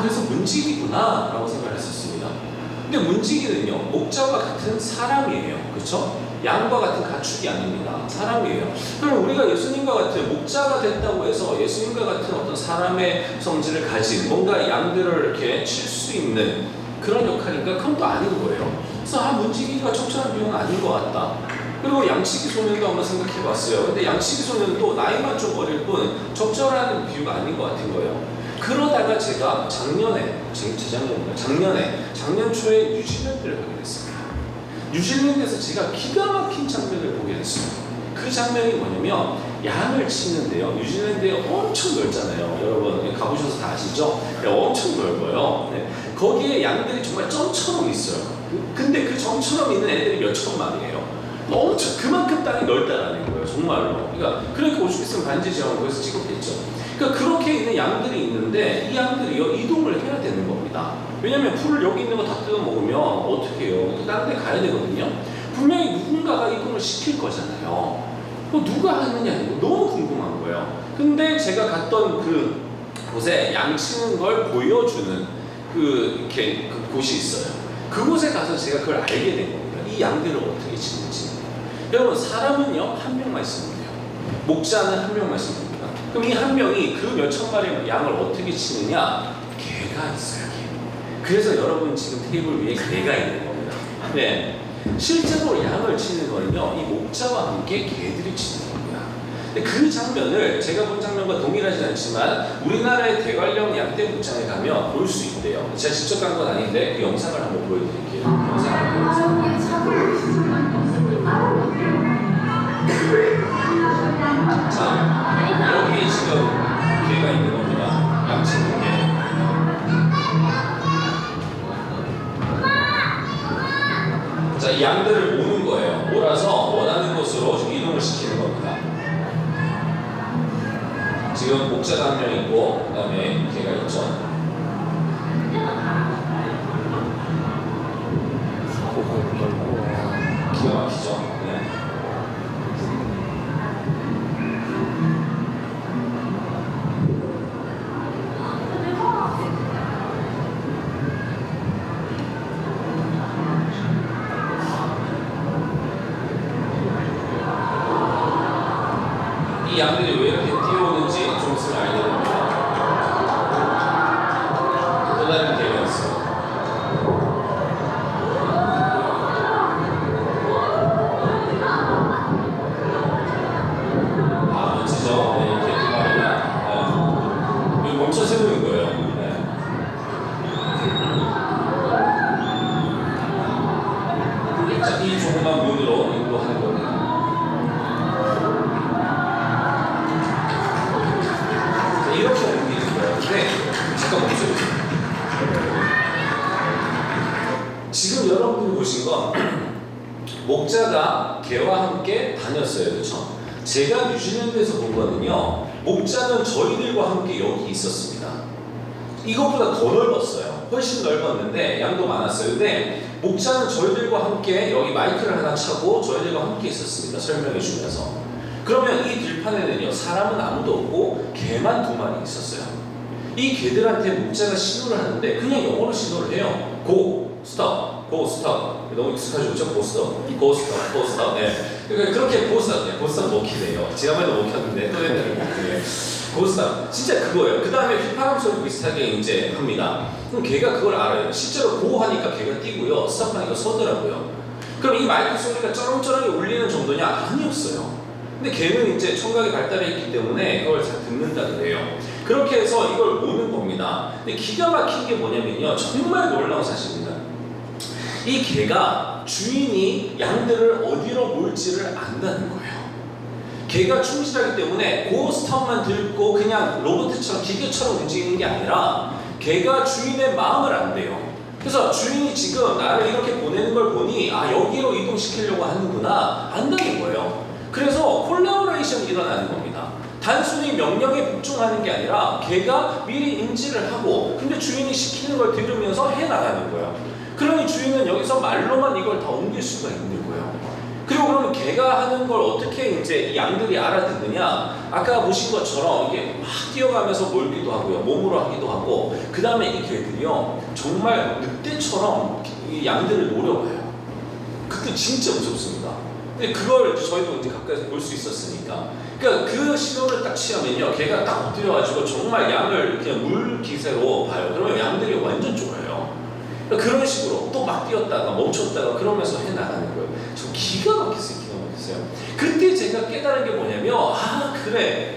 그래서 문지기구나 라고 생각을 했었습니다. 근데 문지기는요, 목자와 같은 사람이에요. 그렇죠? 양과 같은 가축이 아닙니다. 사람이에요. 그럼 우리가 예수님과 같은 목자가 된다고 해서 예수님과 같은 어떤 사람의 성질을 가진 뭔가 양들을 이렇게 칠 수 있는 그런 역할인가? 그건 또 아닌 거예요. 그래서 문지기가 적절한 비유는 아닌 것 같다. 그리고 양치기 소년도 한번 생각해 봤어요. 근데 양치기 소년도 나이만 좀 어릴 뿐 적절한 비유가 아닌 것 같은 거예요. 그러다가 제가 작년 초에 뉴질랜드를 가게 됐습니다. 뉴질랜드에서 제가 기가 막힌 장면을 보게 됐어요. 그 장면이 뭐냐면 양을 치는데요. 뉴질랜드에 엄청 넓잖아요. 여러분 가보셔서 다 아시죠? 엄청 넓어요. 네. 거기에 양들이 정말 점처럼 있어요. 근데 그 점처럼 있는 애들이 몇천 마리예요. 엄청 그만큼 땅이 넓다라는 거예요. 정말로. 그러니까 오죽했으면 반지 제왕을 거기서 찍었겠죠. 그러니까 그렇게 있는 양들이 있는데 이 양들이요 이동을 해야 되는 겁니다. 왜냐하면 풀을 여기 있는 거 다 뜯어 먹으면 어떻게 해요? 또 다른 데 가야 되거든요. 분명히 누군가가 이동을 시킬 거잖아요. 누가 하느냐 이거 너무 궁금한 거예요. 근데 제가 갔던 그 곳에 양 치는 걸 보여주는 그 곳이 있어요. 그곳에 가서 제가 그걸 알게 된 겁니다. 이 양들을 어떻게 치는지. 여러분, 사람은요 한 명만 있으면 돼요. 목자는 한 명만 있으면 됩니다. 그럼 이 한 명이 그 몇천 마리의 양을 어떻게 치느냐? 개가 있어요. 개. 그래서 여러분 지금 테이블 위에 개가 있는 겁니다. 네. 실제로 양을 치는 거는요 이 목자와 함께 개들이 치는 겁니다. 근데 그 장면을 제가 본 장면과 동일하진 않지만 우리나라의 대관령 양떼 목장에 가면 볼 수 있대요. 제가 직접 간 건 아닌데 그 영상을 한번 보여드릴게요. 자, 여기 지금 개가 있는 겁니다. 양 치는 개. 자, 이 양들을 모는 거예요. 몰아서 원하는 곳으로 지금 이동을 시키는 겁니다. 지금 목자가 한 명 있고, 그 다음에 개가 있죠. 기가 막히죠. 네. 지금 여러분들이 보신 건 목자가 개와 함께 다녔어요. 그렇죠? 제가 뉴질랜드에서 본 거는요, 목자는 저희들과 함께 여기 있었습니다. 이것보다 더 넓었어요. 훨씬 넓었는데 양도 많았어요. 근데 목자는 저희들과 함께 여기 마이크를 하나 차고 저희들과 함께 있었습니다. 설명해 주면서. 그러면 이 들판에는요, 사람은 아무도 없고 개만 2마리 있었어요. 이 개들한테 목자가 신호를 하는데 그냥 영어로 신호를 해요. 고, 스톱, 고, 스톱. 너무 익숙하죠? 그렇죠? 고, 스톱, 고, 스톱, 고, 스톱. 네. 그러니까 그렇게 고, 스톱, 고, 스톱 먹히네요. 지난번에도 먹혔는데 또 옛날에 먹히네요. 고, 스톱. 진짜 그거예요. 그 다음에 휘파람 소리 비슷하게 이제 합니다. 그럼 걔가 그걸 알아요. 실제로 고 하니까 걔가 뛰고요. 스톱 하니까 서더라고요. 그럼 이 마이크 소리가 쩌렁쩌렁이 울리는 정도냐? 아니었어요. 근데 걔는 이제 청각이 발달해 있기 때문에 그걸 잘 듣는다 그래요. 그렇게 해서 이걸 모는 겁니다. 근데 기가 막힌 게 뭐냐면요, 정말 놀라운 사실입니다. 이 개가 주인이 양들을 어디로 몰지를 안다는 거예요. 개가 충실하기 때문에 그 스톱만 들고 그냥 로봇처럼 기계처럼 움직이는 게 아니라 개가 주인의 마음을 안대요. 그래서 주인이 지금 나를 이렇게 보내는 걸 보니 아, 여기로 이동시키려고 하는구나 안다는 거예요. 그래서 콜라보레이션이 일어나는 겁니다. 단순히 명령에 복종하는 게 아니라 걔가 미리 인지를 하고 근데 주인이 시키는 걸 들으면서 해나가는 거예요. 그러니 주인은 여기서 말로만 이걸 다 옮길 수가 있는 거예요. 그리고 그러면 걔가 하는 걸 어떻게 이제 이 양들이 알아듣느냐, 아까 보신 것처럼 이게 막 뛰어가면서 몰기도 하고요, 몸으로 하기도 하고, 그 다음에 이 개들이요 정말 늑대처럼 이 양들을 노려봐요. 그때 진짜 무섭습니다. 근데 그걸 저희도 이제 가까이서 볼 수 있었으니까. 그러니까 그 신호를 딱 취하면요, 걔가 딱 엎드려가지고 정말 양을 그냥 물 기세로 봐요. 그러면 양들이 완전 좋아요. 그러니까 그런 식으로 또 막 뛰었다가 멈췄다가 그러면서 해나가는 거예요. 저 기가 막혔어요, 기가 막혔어요. 그때 제가 깨달은 게 뭐냐면, 아, 그래.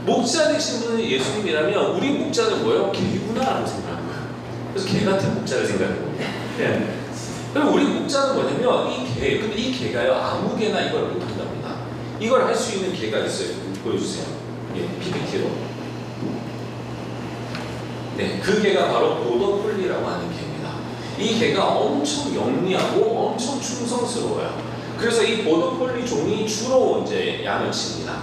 목자 되신 분은 예수님이라면 우리 목자는 뭐예요? 개구나라고 생각한 거예요. 그래서 개 같은 목자를 생각한 겁니다. 네. 그럼 우리 목자는 뭐냐면 이 개, 근데 이 개가요 아무 개나 이걸 못한답니다. 이걸 할 수 있는 개가 있어요. 보여주세요. 예, PPT로. 네, 그 개가 바로 보더콜리라고 하는 개입니다. 이 개가 엄청 영리하고 엄청 충성스러워요. 그래서 이 보더콜리 종이 주로 이제 양을 칩니다.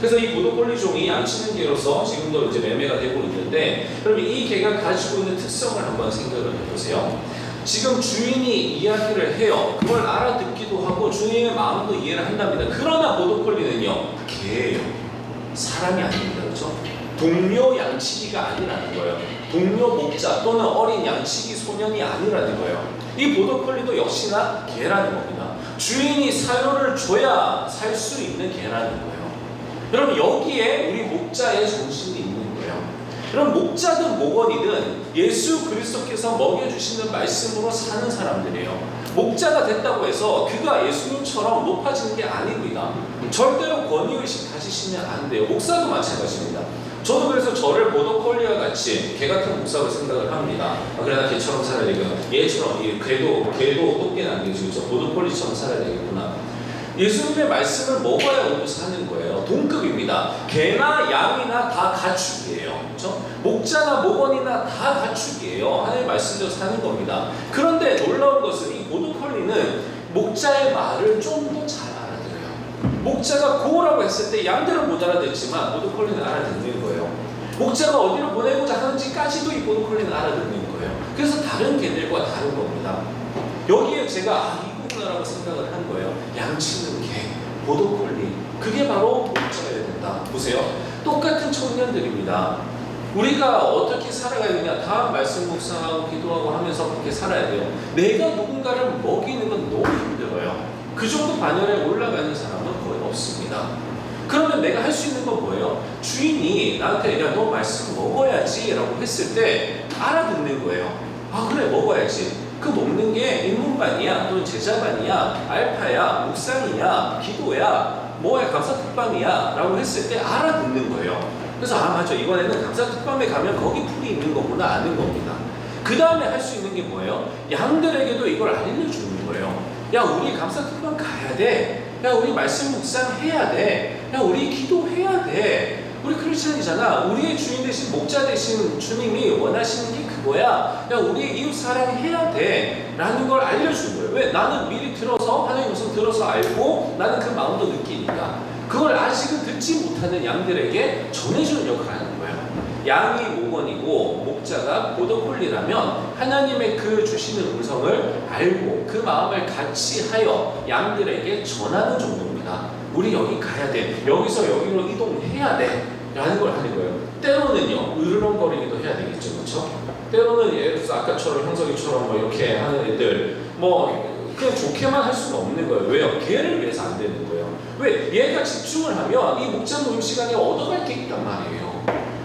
그래서 이 보더콜리 종이 양치는 개로서 지금도 이제 매매가 되고 있는데, 그럼 이 개가 가지고 있는 특성을 한번 생각을 해보세요. 지금 주인이 이야기를 해요. 그걸 알아듣기도 하고 주인의 마음도 이해를 한답니다. 그러나 보더콜리는요, 개예요. 사람이 아닙니다. 그렇죠? 동료 양치기가 아니라는 거예요. 동료 목자 또는 어린 양치기 소년이 아니라는 거예요. 이 보더콜리도 역시나 개라는 겁니다. 주인이 사료를 줘야 살 수 있는 개라는 거예요. 여러분, 여기에 우리 목자의 정신이 있는 거예요. 그럼 목자든 목원이든 예수 그리스도께서 먹여주시는 말씀으로 사는 사람들이에요. 목자가 됐다고 해서 그가 예수님처럼 높아지는 게 아닙니다. 절대로 권위의식 가지시면 안 돼요. 목사도 마찬가지입니다. 저도 그래서 저를 보더콜리와 같이 개 같은 목사로 생각을 합니다. 그래, 나 개처럼 살아야 되겠구나. 얘처럼, 개도 똑개는 안 되지. 그렇죠? 보더콜리처럼 살아야 되겠구나. 예수님의 말씀을 먹어야 우리도 사는 거예요. 동급입니다. 개나 양이나 다 가축이에요. 그렇죠? 목자나 목원이나 다 가축이에요. 하나님의 말씀대로 사는 겁니다. 그런데 놀라운 것은 이 보더콜리는 목자의 말을 좀 더 잘 알아들어요. 목자가 고라고 했을 때 양들은 못 알아듣지만 보더콜리는 알아듣는 거예요. 목자가 어디로 보내고자 하는지까지도 이 보더콜리는 알아듣는 거예요. 그래서 다른 개들과 다른 겁니다. 여기에 제가 라고 생각을 한 거예요. 양치는 개, 보더콜리, 그게 바로 목자여야 된다. 보세요. 똑같은 청년들입니다. 우리가 어떻게 살아가야 되냐? 다 말씀 묵상하고 기도하고 하면서 그렇게 살아야 돼요. 내가 누군가를 먹이는 건 너무 힘들어요. 그 정도 반열에 올라가는 사람은 거의 없습니다. 그러면 내가 할 수 있는 건 뭐예요? 주인이 나한테 야, 너 말씀 먹어야지 라고 했을 때 알아듣는 거예요. 아, 그래, 먹어야지. 그 먹는 게 입문반이야, 또는 제자반이야, 알파야, 묵상이야, 기도야, 뭐야, 감사특밤이야 라고 했을 때 알아듣는 거예요. 그래서 아, 맞아, 이번에는 감사특밤에 가면 거기 풀이 있는 거구나 아는 겁니다. 그 다음에 할 수 있는 게 뭐예요? 양들에게도 이걸 알려주는 거예요. 야, 우리 감사특밤 가야 돼. 야, 우리 말씀 묵상해야 돼. 야, 우리 기도해야 돼. 우리 크리스찬이잖아. 우리의 주인 되신 목자 되신 주님이 원하시는 게 그거야. 야, 우리 이웃 사랑해야 돼 라는 걸 알려주는 거예요. 왜? 나는 미리 들어서 하나님 말씀 들어서 알고 나는 그 마음도 느끼니까 그걸 아직은 듣지 못하는 양들에게 전해주는 역할을 하는 거예요. 양이 목원이고 목자가 보더콜리라면 하나님의 그 주시는 음성을 알고 그 마음을 같이 하여 양들에게 전하는 정도입니다. 우리 여기 가야 돼. 여기서 여기로 이동해야 돼. 라는 걸 하는 거예요. 때로는요, 으르렁거리기도 해야 되겠죠. 그렇죠? 때로는 예를 들어서 아까처럼 형석이처럼 뭐 이렇게 하는 애들 뭐 그냥 좋게만 할 수는 없는 거예요. 왜요? 걔를 위해서 안 되는 거예요. 왜? 얘가 집중을 하면 이 목자 모임 시간에 얻어갈 게 있단 말이에요.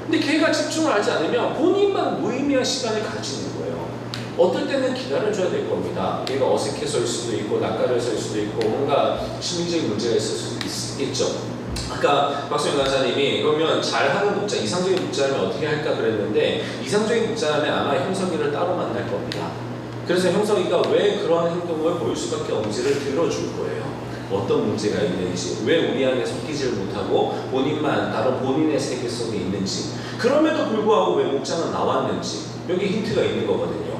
근데 걔가 집중을 하지 않으면 본인만 무의미한 시간을 가지는 거예요. 어떨 때는 기다려줘야 될 겁니다. 얘가 어색해서일 수도 있고 낯가려서일 수도 있고 뭔가 심리적인 문제가 있을 수도 있겠죠. 아까 박수영 강사님이 그러면 잘하는 목자, 이상적인 목자라면 어떻게 할까 그랬는데 이상적인 목자라면 아마 형석이를 따로 만날 겁니다. 그래서 형석이가 왜 그런 행동을 보일 수밖에 없는지를 들어줄 거예요. 어떤 문제가 있는지, 왜 우리 안에 섞이지를 못하고 본인만 다른 본인의 세계 속에 있는지, 그럼에도 불구하고 왜 목자는 나왔는지 여기 힌트가 있는 거거든요.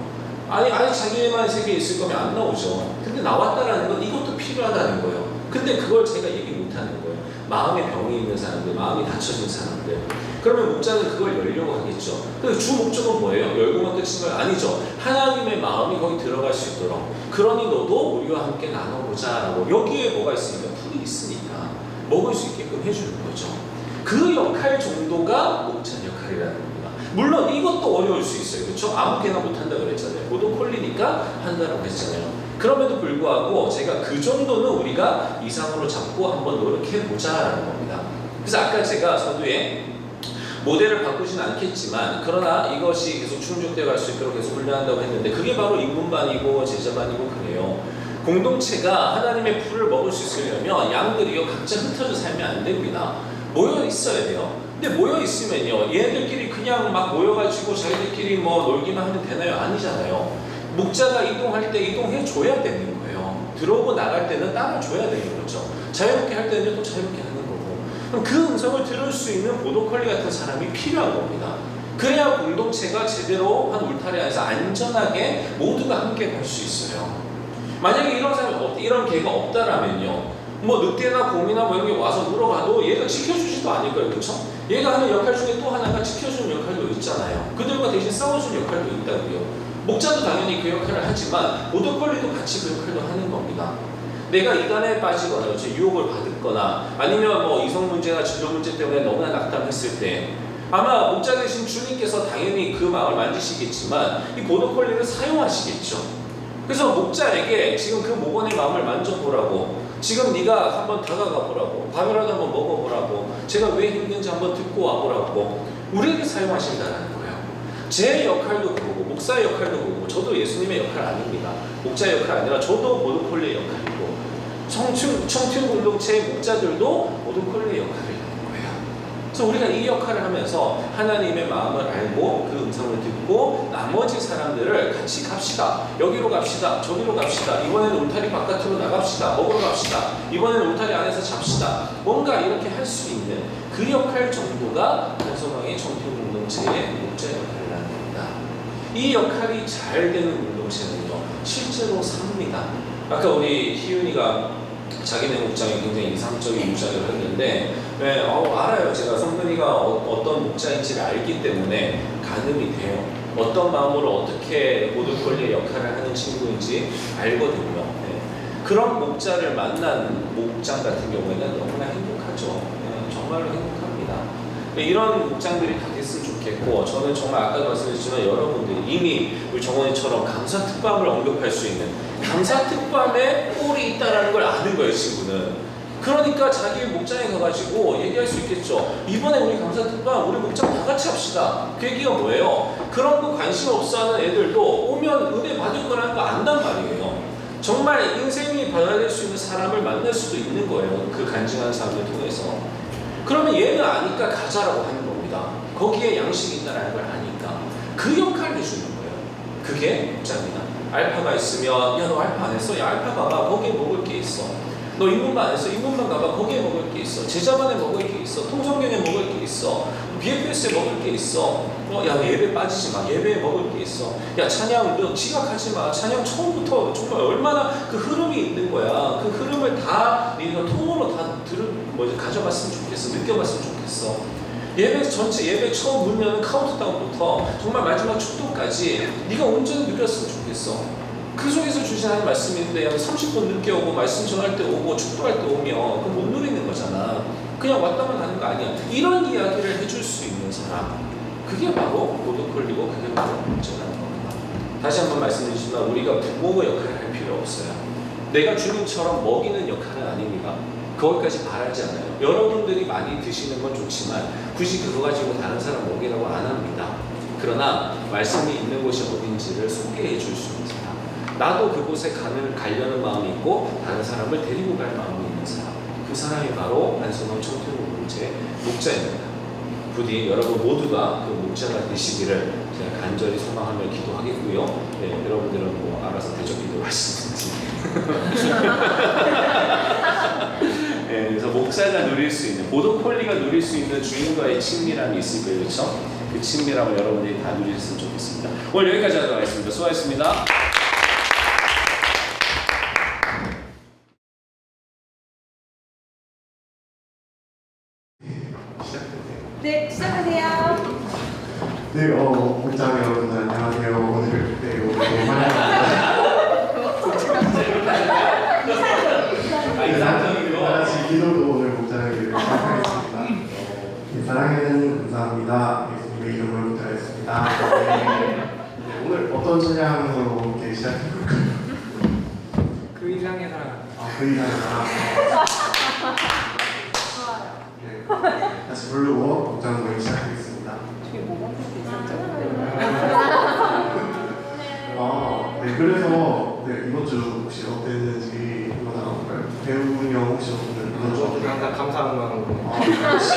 아니 자기만 세계에 있을 거면 안 나오죠. 근데 나왔다라는 건 이것도 필요하다는 거예요. 근데 그걸 제가 얘기 못하는 거예요. 마음에 병이 있는 사람들, 마음이 닫혀진 사람들. 그러면 목자는 그걸 열려고 하겠죠. 근데 주 목적은 뭐예요? 열고만 끝인 건 아니죠. 하나님의 마음이 거기 들어갈 수 있도록. 그러니 너도 우리와 함께 나눠보자라고. 여기에 뭐가 있으니까? 풀이 있으니까 먹을 수 있게끔 해주는 거죠. 그 역할 정도가 목자 역할이라는 겁니다. 물론 이것도 어려울 수 있어요. 그렇죠? 아무개나 못한다 그랬잖아요. 보더콜리니까 한다라고 했잖아요. 그럼에도 불구하고 제가 그 정도는 우리가 이상으로 잡고 한번 노력해보자라는 겁니다. 그래서 아까 제가 서두에 모델을 바꾸진 않겠지만 그러나 이것이 계속 충족되어 갈 수 있도록 계속 훈련한다고 했는데 그게 바로 인문반이고 제자반이고 그래요. 공동체가 하나님의 풀을 먹을 수 있으려면 양들이요 각자 흩어져 살면 안 됩니다. 모여 있어야 돼요. 근데 모여 있으면요 얘네들끼리 그냥 막 모여가지고 자기들끼리 뭐 놀기만 하면 되나요? 아니잖아요. 목자가 이동할 때 이동해 줘야 되는 거예요. 들어오고 나갈 때는 따라줘야 되는 거죠. 자유롭게 할 때는 또 자유롭게 하는 거고. 그럼 그 음성을 들을 수 있는 보더콜리 같은 사람이 필요한 겁니다. 그래야 공동체가 제대로 한 울타리 안에서 안전하게 모두가 함께 갈 수 있어요. 만약에 이런 사람이 이런 개가 없다라면요. 뭐 늑대나 곰이나 뭐 이런 게 와서 물어가도 얘가 지켜주지도 않을 거예요. 그렇죠? 얘가 하는 역할 중에 또 하나가 지켜주는 역할도 있잖아요. 그들과 대신 싸워주는 역할도 있다고요. 목자도 당연히 그 역할을 하지만 보더콜리도 같이 그 역할도 하는 겁니다. 내가 이단에 빠지거나 그렇죠? 유혹을 받았거나 아니면 뭐 이성 문제나 진로 문제 때문에 너무나 낙담했을 때 아마 목자 대신 주님께서 당연히 그 마음을 만지시겠지만 이 보더콜리를 사용하시겠죠. 그래서 목자에게 지금 그 목원의 마음을 만져보라고 지금 네가 한번 다가가 보라고 밥이라도 한번 먹어보라고 제가 왜 힘든지 한번 듣고 와보라고 우리에게 사용하신다는 거예요. 제 역할도 그거고 목사의 역할도 그거고 저도 예수님의 역할 아닙니다. 목자의 역할 아니라 저도 보더콜리의 역할이고 청춘 공동체의 목자들도 보더콜리의 역할을 하는 거예요. 그래서 우리가 이 역할을 하면서 하나님의 마음을 알고 그 음성을 듣고 나머지 사람들을 같이 갑시다. 여기로 갑시다. 저기로 갑시다. 이번에는 울타리 바깥으로 나갑시다. 먹으러 갑시다. 이번에는 울타리 안에서 잡시다. 뭔가 이렇게 할 수 있는 그 역할 정도가 한소망의 청춘 공동체의 목자 역할을 하는 겁니다. 이 역할이 잘 되는 공동체는요 실제로 삽니다. 아까 우리 희윤이가 자기네 목장이 굉장히 이상적인 목장을 했는데 네, 알아요. 제가 성근이가 어떤 목장인지를 알기 때문에 가늠이 돼요. 어떤 마음으로 어떻게 보더콜리의 역할을 하는 친구인지 알거든요. 네. 그런 목자를 만난 목장 같은 경우에는 너무나 행복하죠. 네, 정말로 행복합니다. 이런 목장들이 다 됐으면 좋겠고 저는 정말 아까도 말씀드렸지만 여러분들이 이미 우리 정원이처럼 감사특밤을 언급할 수 있는 감사특밤에 꼴이 있다는 걸 아는 거예요. 친구는. 그러니까 자기 목장에 가가지고 얘기할 수 있겠죠. 이번에 우리 감사특밤 우리 목장 다 같이 합시다. 그 얘기가 뭐예요? 그런 거 관심 없어하는 애들도 오면 은혜 받을 거라는 거 안단 말이에요. 정말 인생이 변화될 수 있는 사람을 만날 수도 있는 거예요. 그 간증한 사람을 통해서. 그러면 얘는 아니까 가자라고 하는 겁니다. 거기에 양식이 있다는 걸 아니까 그 역할을 해주는 거예요. 그게 목자입니다. 알파가 있으면 야 너 알파 안 했어? 야 알파 가봐. 거기에 먹을 게 있어. 너 인문반 안 했어? 인문반 가봐. 거기에 먹을 게 있어. 제자반에 먹을 게 있어. 통성경에 먹을 게 있어. BFS에 먹을 게 있어. 야 예배 빠지지 마. 예배에 먹을 게 있어. 야 찬양 너 지각하지 마. 찬양 처음부터 정말 얼마나 그 흐름이 있는 거야. 그 흐름을 다 네가 통으로 다 가져갔으면 좋겠어. 느껴봤으면 좋겠어. 예배 전체 예배 처음 물면 카운트다운부터 정말 마지막 축도까지 네가 온전히 누렸으면 좋겠어. 그 속에서 주신 하나님 말씀이 있는데 야 30분 늦게 오고 말씀 전할 때 오고 축도할 때 오면 그거 못 누리는 거잖아. 그냥 왔다만 가는 거 아니야. 이런 이야기를 해줄 수 있는 사람, 그게 바로 보도콜리고 그게 바로 목자라는 겁니다. 다시 한번 말씀드리지만 우리가 부모 역할을 할 필요 없어요. 내가 주님처럼 먹이는 역할은 아닙니다. 거기까지 바라지 않아요. 여러분들이 많이 드시는 건 좋지만 굳이 그거 가지고 다른 사람 먹이라고 안 합니다. 그러나 말씀이 있는 곳이 어딘지를 소개해 줄 수 있는 사람, 나도 그곳에 가려는 마음이 있고 다른 사람을 데리고 갈 마음이 있는 사람, 그 사람이 바로 안성원 청소년공동체 목자입니다. 부디 여러분 모두가 그 목자가 되시기를 제가 간절히 소망하며 기도하겠고요. 네, 여러분들은 뭐 알아서 대적 기도하시든지. 네, 그래서 목사가 누릴 수 있는, 보도콜리가 누릴 수 있는 주인과의 친밀함이 있을 거예요, 그렇죠? 그 친밀함을 여러분들이 다 누리셨으면 좋겠습니다. 오늘 여기까지 하도록 하겠습니다. 수고하셨습니다. 네, 시작하세요. 네, 목장 여러분들 안녕하세요. 오늘 오늘 환영합니다. 다같이 기도도 오늘 목장을 시작하겠습니다. 사랑해는 감사합니다. 예수님의 이름으로 기도하겠습니다. 오늘 어떤 찬양으로 이렇게 시작해볼까요? 그 이상의 사랑. 그 이상의 사랑. 다시 부르고 목장 모임 시작하겠습니다. 저게 뭐가 네, 그래서 이번 주 혹시 어땠는지 한번 나눠볼까요? 배우분 형 혹시 오늘 이번 주 어땠나요? 항상 감사한 마음으로. 그렇지.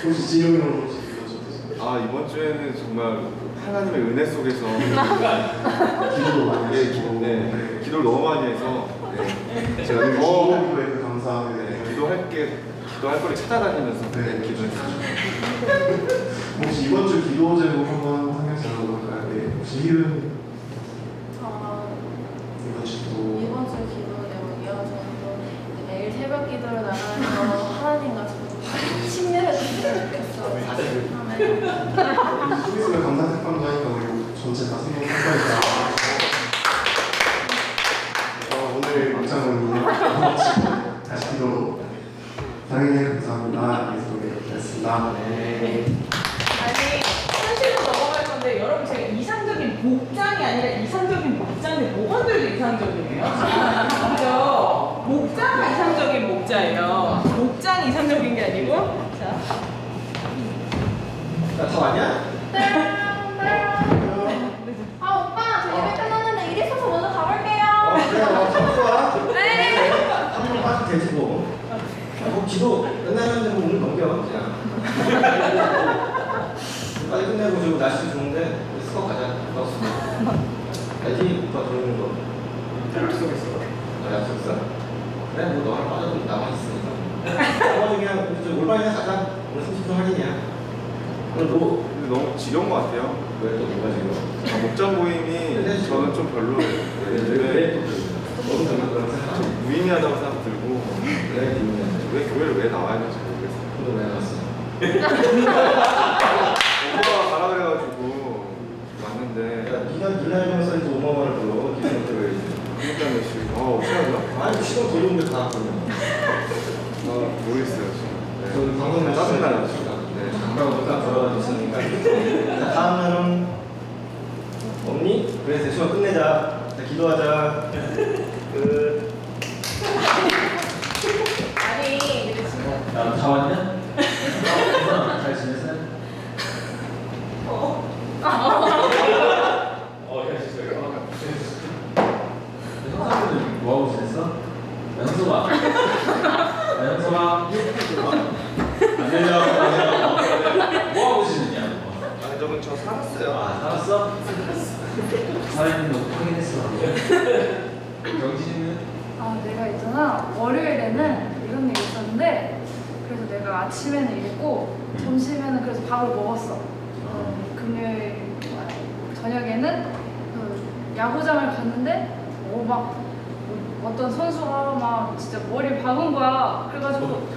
혹시 지영이 형 혹시 이번 주 어땠어요? 이번 주에는 정말 하나님의 은혜 속에서 기도도 많이 하시고 기도를 너무 많이 해서 제가 기도에 감사하게 기도할 거를 찾아다니면서 기도했어요. 혹시 이번 주 기도 제목 한번 한 명씩 나눠볼까요? 네, 혹시 희은 이번 주 기도 이번 주 기도 내용이요. 저는 또 매일 새벽 기도를 나가면서 하나님과 좀 친밀해졌으면 좋겠어요. 좀 있으면 감사 특방도 하니까 우리 전체 다 생각 평가했다. 오늘 목장은 다시 기도로 사랑해 감사합니다. 예수님의 기도했습니다. 아니, 현실로 넘어갈 건데 여러분 제가 이상적인 복장이 아니라 이상적인 목자인데 뭐가 늘 이상적이에요? 그죠? 목자가 이상적인 목자예요. 목장이 이상적인 게 아니고 자. 다 왔냐? 아 오빠 저 예배 끝났는데 일 있어서 먼저 가볼게요. 그래, 좋아. 네. 한 번 빠져 되지 뭐. 기도 끝나면 오늘 넘겨 그냥. 빨리 끝내고 지금 날씨 좋은데 스컵 가자. 알지? 오빠 그러는 거. 약속했어. 약속 있어? 그래 뭐 너랑 빠져도 나만 있으니까. 나머지 그냥 올바이나 가자. 오늘 30분 할인이야. 오늘 뭐 근데 너무 지겨운 것 같아요. 왜 또 뭐가 지금? 목장 모임이 저는 좀 별로예요. 너무 정말 그런 생각. 좀 무의미하다고 생각 들고 왜 교회를 왜 나와야 되는지 모르겠어요. 오늘 왜 나왔어? 엄마가 가라 그래가지고 왔는데 니나 이러면서 이제 5만 원을 불러. 기도를 그러니까 지금 어떡하냐? 아니 시간 돌리는데 다 그러면. 모르겠어요 지금. 그 방송에 짜증나요 지금. 지금. 장가고 딱 돌아가지고 있으니까. 다음에는 없니? 그래 대충 끝내자. 자, 기도하자. 끝. 아니 근데 지금 다 왔냐? 잘 지냈어요? 형사분들 뭐하고 지냈어? 현수아 현수아 안 들려 뭐하고 지냈냐? 아니 저건 저 살았어요. 살았어? 살아있는 거 확인했어 경진이는? 아, 내가 있잖아. 월요일에는 이런 일이 있었는데, 그래서 내가 아침에는 일했고, 점심에는 그래서 밥을 먹었어. 금요일 저녁에는 그 야구장을 갔는데, 막 어떤 선수가 막 진짜 머리 박은 거야. 그래가지고,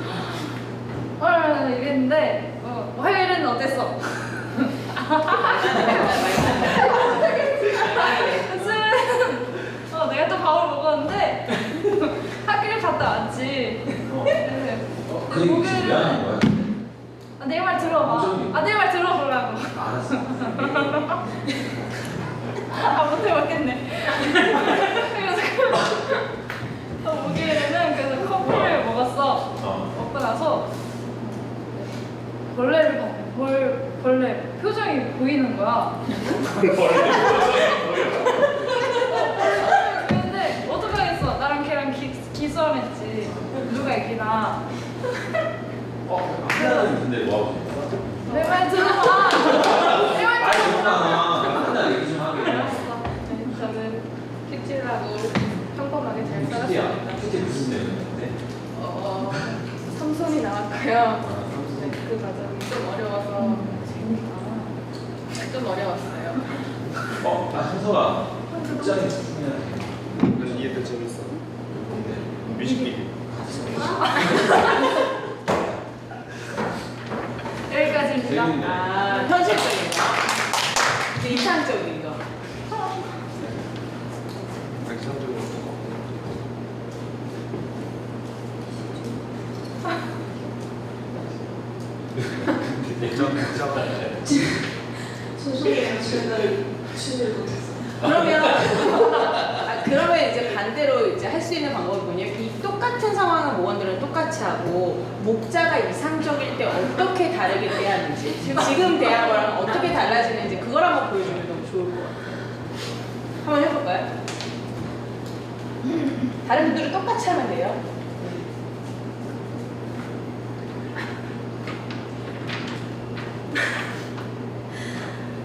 이랬는데, 화요일에는 어땠어? 내가 또 밥을 먹었는데 학교를 갔다 왔지. 그 얘기 지금 왜 하는 거야? 내 말 들어봐. 내 말 들어보라고. 알았어. 못 해먹겠네. 그래서 목요일에는 그래서 커피를 먹었어. 먹고 나서 벌레를 봤는데 벌레 표정이 보이는 거야. 근데 어떡하겠어. 나랑 걔랑 기싸움했지. 누가 이기나. 하나는 근데 뭐 하고 있어? 내 말 들어봐. 내 말 아니 들어봐. 하나 얘기 좀 하게. 알았어. 네, 저는 kitty라고 평범하게 잘 큐티야. 살았습니다. 큐티 무슨 내용인데? 삼손이 나왔고요. 네, 그 과정이 좀 어려워서 좀 어려웠어요. 현서가 입장에 집중해야 돼. 이게 더 재밌어. 뭔데? 뮤직비디오. 여기까지입니다. 재밌네. 현실적인 거. 이제 이상적인 거. 이상적으로. 그러면 이제 반대로 이제 할 수 있는 방법이 뭐냐면 이 똑같은 상황을 모건들은 똑같이 하고 목자가 이상적일 때 어떻게 다르게 대하는지 지금 대한 거랑 어떻게 달라지는지 그걸 한번 보여주면 너무 좋을 것 같아요. 한번 해볼까요? 다른 분들은 똑같이 하면 돼요.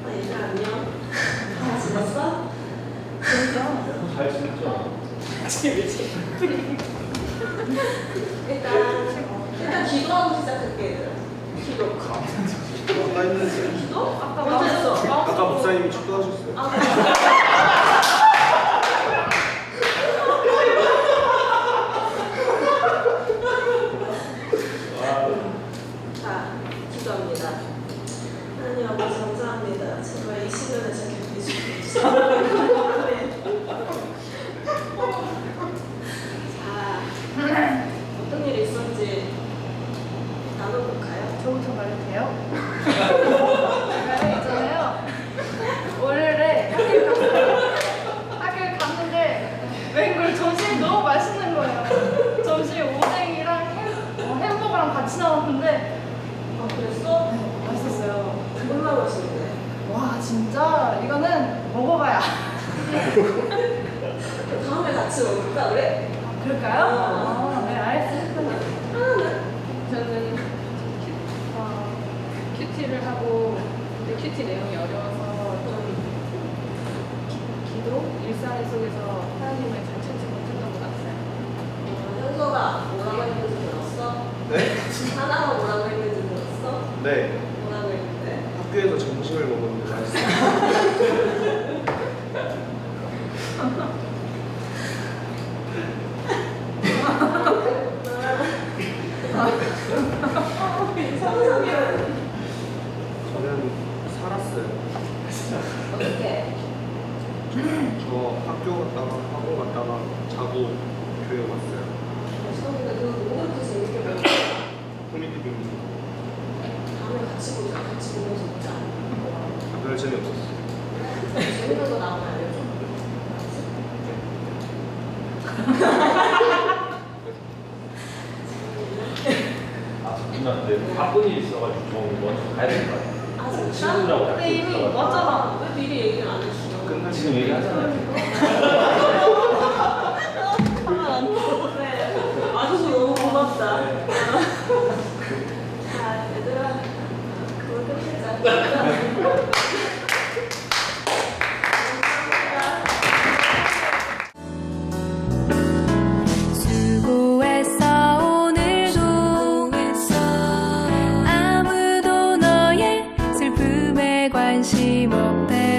얘들아 안녕. 다 지냈어? 잘 지냈죠? 일단 기도하고 시작할게 얘들아. 기도. 아까 했는데. 기도? 아까 못했어. 아까 목사님이 축도하셨어요. 자, 기도합니다. 하나님 아버지 감사합니다. 제발 이 시간을 잘 견디시고 주세요. 자, 어떤 일이 있었는지 나눠볼까요? 저부터 말해도 돼요? 제가 있잖아요. 월요일에 학교를 갔는데 웬걸 점심이 너무 맛있는 거예요. 점심에 오뎅이랑 햄버거랑 같이 나왔는데 그랬어? 맛있었어요. 얼마나 맛있는데? 와 진짜 이거는 먹어봐야. 다음에 같이 먹을까 그래? 그럴까요? 네 알겠습니다. 저는 큐티를 하고 근데 큐티 내용이 어려워서 좀 기도? 일상 속에서 하나님을 잘 찾지 못했던 것 같아요. 현서가 뭐라고 했는지 들었어? 네? 하나가 뭐라고 했는지 들었어? 네. 뭐라고 했는데? 학교에서 점심을 먹었는데 맛있어요. 상상이는 저는 살았어요. 어떻게? 저 학교 갔다가 학원 갔다가 자고 교회 왔어요. 처음에 그거 너무 그렇게 재밌게 먹었어. 코미디 빙 다음에 같이 보자. 같이 보면서 먹자. 별 재미없었어요. 재밌는 거 나오면 알려줘. 잠깐만 근데 바쁜 일 있어가지고 저 먼저 가야 될 것 같아요. 아 진짜? 친구들하고 근데 이미 있어가지고. 왔잖아. 왜 미리 얘기를 안 했어? 끝날 지금 얘기하잖아요. 그래. 아주 너무 고맙다. 자, 얘들아. 그걸 끝내자. 관심 없대